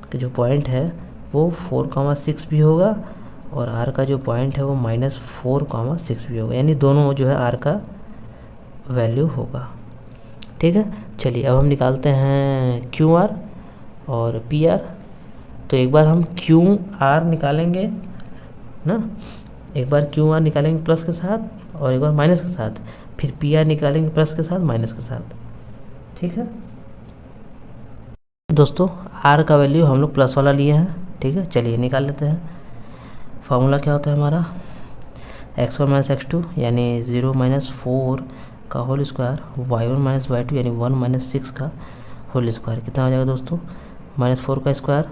का जो पॉइंट है वो 4,6 भी होगा और r का जो पॉइंट है वो -4,6 भी होगा, यानी दोनों जो है r का वैल्यू होगा। ठीक है, चलिए अब हम निकालते हैं क्यू आर और पी आर। तो एक बार हम क्यू आर निकालेंगे ना, एक बार क्यू आर निकालेंगे प्लस के साथ और एक बार माइनस के साथ, फिर पी आर निकालेंगे प्लस के साथ माइनस के साथ। ठीक है दोस्तों, आर का वैल्यू हम लोग प्लस वाला लिए हैं। ठीक है, चलिए निकाल लेते हैं। फार्मूला क्या होता है हमारा, x1 माइनस x2 यानी 0 माइनस 4 का whole square, y1 minus y2 यानी 1 माइनस 6 का होल स्क्वायर। कितना हो जाएगा दोस्तों, -4 का स्क्वायर,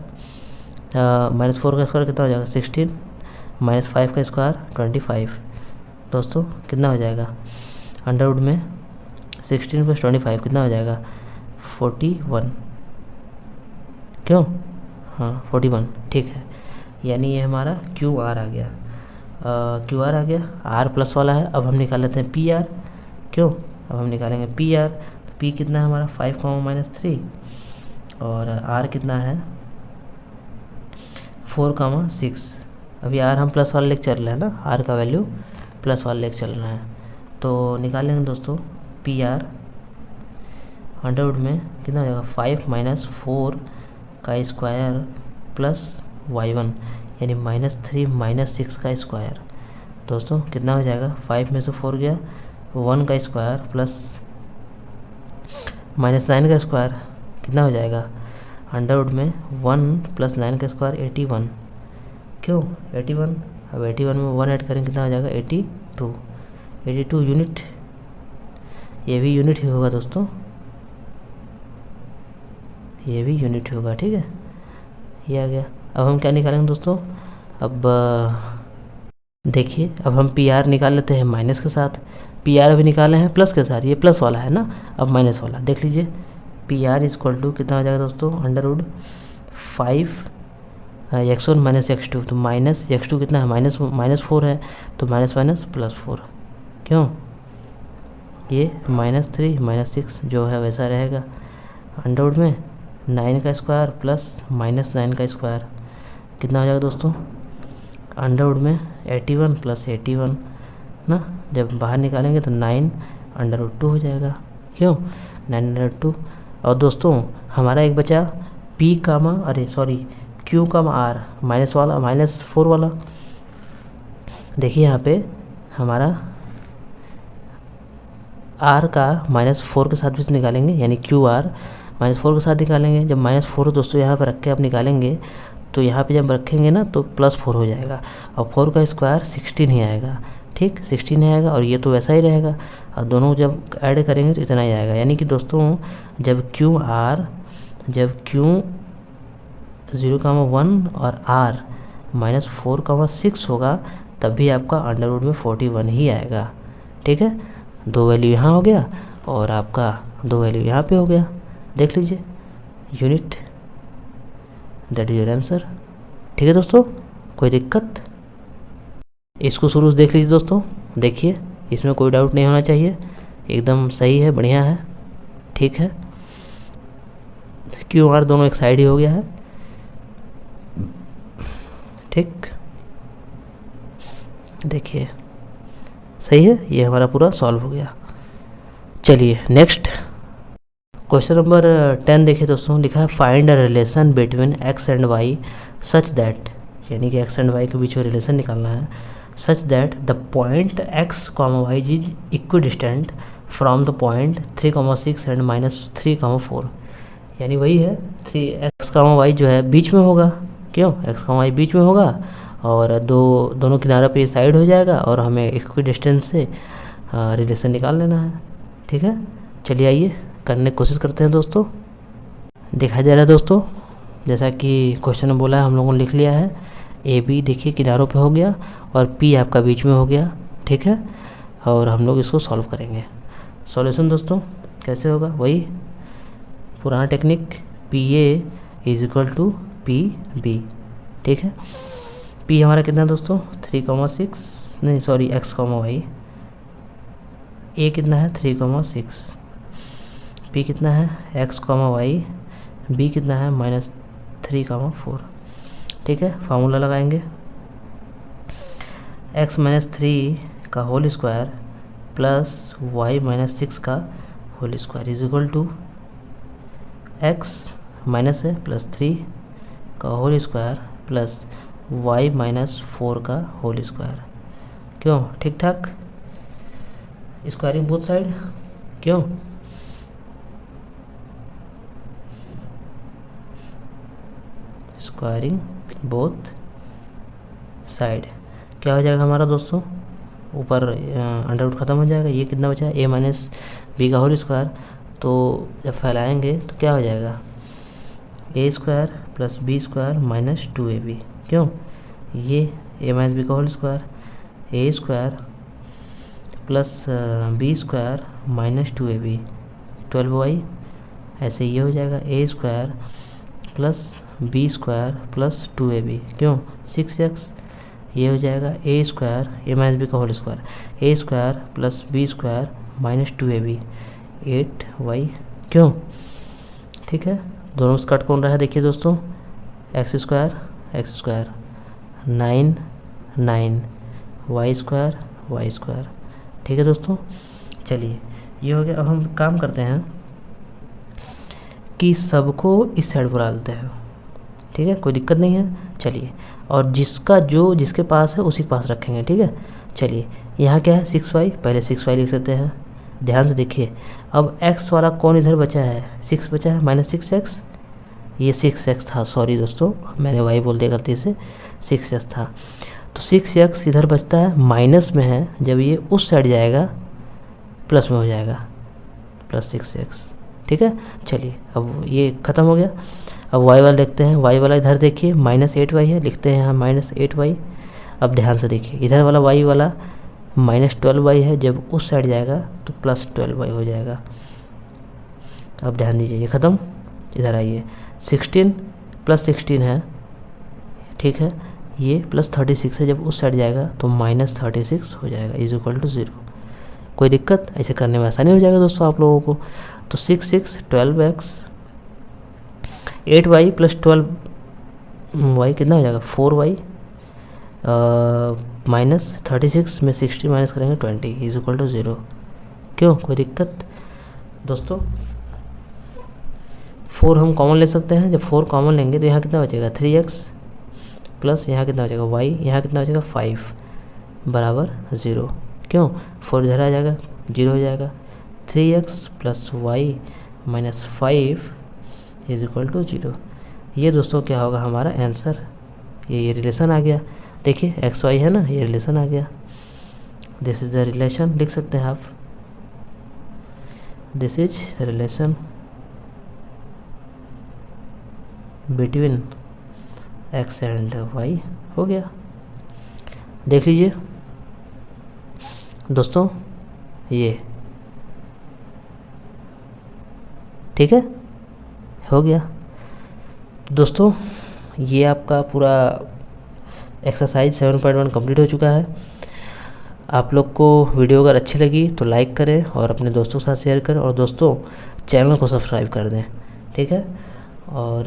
-4 का स्क्वायर कितना हो जाएगा 16, -5 का स्क्वायर 25। दोस्तों कितना हो जाएगा, अंडरवुड में 16 + 25 कितना हो जाएगा 41। क्यों, हाँ 41। ठीक है, यानी ये हमारा क्यू आर आ गया। क्यू आर आ गया, आर प्लस वाला है। अब हम निकाल लेते हैं पी आर। क्यों, अब हम निकालेंगे पी आर। तो पी कितना है हमारा 5, -3 और आर कितना है 4, 6। अभी आर हम प्लस वाला लेके चल रहे हैं ना, आर का वैल्यू प्लस वाला लेके चल रहे हैं। तो निकालेंगे दोस्तों पी आर, अंडरवुड में कितना हो जाएगा 5 - 4 का स्क्वायर प्लस y1 यानी -3 - 6 का स्क्वायर। दोस्तों कितना हो जाएगा, 5 में से 4 गया, 1 का स्क्वायर प्लस -9 का स्क्वायर कितना हो जाएगा, अंडरवुड में 1 + 9 का स्क्वायर 81। क्यों 81, अब 81 में 1 ऐड करेंगे कितना हो जाएगा 82 यूनिट। ये भी यूनिट ही होगा दोस्तों, ये भी यूनिट होगा। ठीक है, ये आ गया। अब हम क्या निकालेंगे दोस्तों, अब देखिए, अब हम पी आर निकाल लेते हैं माइनस के साथ। पी आर अभी निकाले हैं प्लस के साथ, ये प्लस वाला है ना, अब माइनस वाला देख लीजिए। पी आर इक्वल टू कितना हो जाएगा दोस्तों, अंडरवुड 5 x1 माइनस x2। तो माइनस x2 कितना है, -4 है, तो माइनस +4। क्यों, ये -3 - 6 जो है वैसा रहेगा। अंडरवुड में 9 का स्क्वायर प्लस -9 का स्क्वायर कितना हो जाएगा दोस्तों, अंडरवुड में 81 + 81 ना, जब बाहर निकालेंगे तो 9/2 हो जाएगा। क्यों 9/2। और दोस्तों हमारा एक बचा P कामा, अरे सॉरी Q कामा R माइनस वाला, -4 वाला। देखिए यहाँ पे हमारा R का -4 के साथ भी निकालेंगे, यानी QR -4 के साथ निकालेंगे। जब -4 दोस्तों यहाँ पर रख के आप निकालेंगे तो यहाँ पे जब रखेंगे ना तो +4 हो जाएगा और 4 का स्क्वायर 16 ही आएगा। ठीक 16 ही आएगा और ये तो वैसा ही रहेगा, और दोनों जब ऐड करेंगे तो इतना ही आएगा। यानी कि दोस्तों जब Q 0,1 और R -4,6 होगा तब भी आपका अंडरवुड में 41 ही आएगा। ठीक है, 2 वैल्यू यहाँ हो गया और आपका 2 वैल्यू यहाँ पे हो गया। देख लीजिए unit, that is your answer. ठीक है दोस्तों, कोई दिक्कत, इसको शुरू से देख लीजिए दोस्तों। देखिए इसमें कोई डाउट नहीं होना चाहिए, एकदम सही है, बढ़िया है। ठीक है, क्यू आर दोनों एक साइड ही हो गया है। ठीक, देखिए सही है, ये हमारा पूरा सॉल्व हो गया। चलिए नेक्स्ट क्वेश्चन नंबर 10 देखिए दोस्तों। लिखा है find a relation between x and y such that, यानी कि x एंड y के बीच में रिलेशन निकालना है, such that the point x, y is equidistant from the point 3,6 and -3,4। यानी वही है 3x, y जो है बीच में होगा। क्यों, x, y बीच में होगा और दोनों किनारे पे साइड हो जाएगा और हमें इक्विडिस्टेंस से रिलेशन निकाल लेना है। ठीक है, चलिए आइए करने की कोशिश करते हैं दोस्तों। दिखाई दे रहा है दोस्तों, जैसा कि क्वेश्चन में बोला है हम लोगों ने लिख लिया है। ए बी देखिए किनारों पे हो गया और पी आपका बीच में हो गया। ठीक है, और हम लोग इसको सॉल्व करेंगे। सॉल्यूशन दोस्तों कैसे होगा, वही पुराना technique, P A is equal to P B. ठीक है, पी हमारा कितना दोस्तों 3,6 नहीं सॉरी x, y ए कितना है 3,6, पी कितना है x,y, बी कितना है -3,4। ठीक है, फार्मूला लगाएंगे x -3 का होल स्क्वायर प्लस y -6 का whole square is equal to x minus है +3 का होल स्क्वायर प्लस y -4 का होल स्क्वायर। क्यों? ठीक ठाक, स्क्वायरिंग बोथ साइड। क्यों? स्क्वायरिंग बोथ साइड क्या हो जाएगा हमारा दोस्तों, ऊपर अंडर रूट ख़त्म हो जाएगा। ये कितना बचा a माइनस बी का होल स्क्वायर, तो जब फैलाएंगे तो क्या हो जाएगा a square plus B square minus 2ab। क्यों? ये a माइनस बी का whole square, a square plus B square minus 2ab 12y। ऐसे ये हो जाएगा a square plus B square plus 2ab। क्यों? 6x। ये हो जाएगा a square a minus B का whole square, a square plus B square minus 2ab 8y। क्यों? ठीक है, दोनों से कट कौन रहा है देखिए दोस्तों, x स्क्वायर 9 y स्क्वायर। ठीक है दोस्तों, चलिए ये हो गया। अब हम काम करते हैं कि सबको इस साइड बुला लेते हैं। ठीक है, कोई दिक्कत नहीं है। चलिए, और जिसके पास है उसी के पास रखेंगे। ठीक है, चलिए यहाँ क्या है 6y, पहले 6y लिख लेते हैं। ध्यान से देखिए, अब x वाला कौन इधर बचा है, 6 बचा है -6x। ये 6x था, सॉरी दोस्तों मैंने y बोल दिया गलती से, 6x था। तो 6x इधर बचता है, माइनस में है, जब ये उस साइड जाएगा प्लस में हो जाएगा +6x। ठीक है, चलिए अब ये ख़त्म हो गया। अब y वाला देखते हैं, y वाला इधर देखिए -8y है, लिखते हैं यहाँ -8y। अब ध्यान से देखिए, इधर वाला y वाला -12y है, जब उस साइड जाएगा तो +12y हो जाएगा। अब ध्यान दीजिए, ये ख़त्म। इधर आइए, 16 +16 है, ठीक है, ये +36 है, जब उस साइड जाएगा तो -36 हो जाएगा इज इक्वल टू 0। कोई दिक्कत? ऐसे करने में आसानी हो जाएगा दोस्तों आप लोगों को। तो 6 12x 8y प्लस 12y कितना हो जाएगा 4y -36 में 60 माइनस करेंगे 20 इज इक्वल टू 0। क्यों? कोई दिक्कत? दोस्तों 4 हम कॉमन ले सकते हैं, जब 4 कॉमन लेंगे तो यहाँ कितना बचेगा 3x प्लस यहाँ कितना बचेगा y, यहाँ कितना बचेगा 5 बराबर 0। क्यों? 4 इधर आ जाएगा 0 हो जाएगा। 3x plus y minus 5 is equal to 0। ये दोस्तों क्या होगा हमारा आंसर। ये रिलेशन आ गया, देखिए एक्स वाई है ना, ये रिलेशन आ गया। दिस इज द रिलेशन, लिख सकते हैं आप, this is relation between X and Y. हो गया, देख लीजिए दोस्तों, ये ठीक है, हो गया दोस्तों। ये आपका पूरा एक्सरसाइज 7.1 कंप्लीट हो चुका है। आप लोग को वीडियो अगर अच्छी लगी तो लाइक करें और अपने दोस्तों के साथ शेयर करें, और दोस्तों चैनल को सब्सक्राइब कर दें, ठीक है। और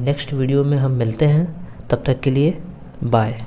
नेक्स्ट वीडियो में हम मिलते हैं, तब तक के लिए बाय।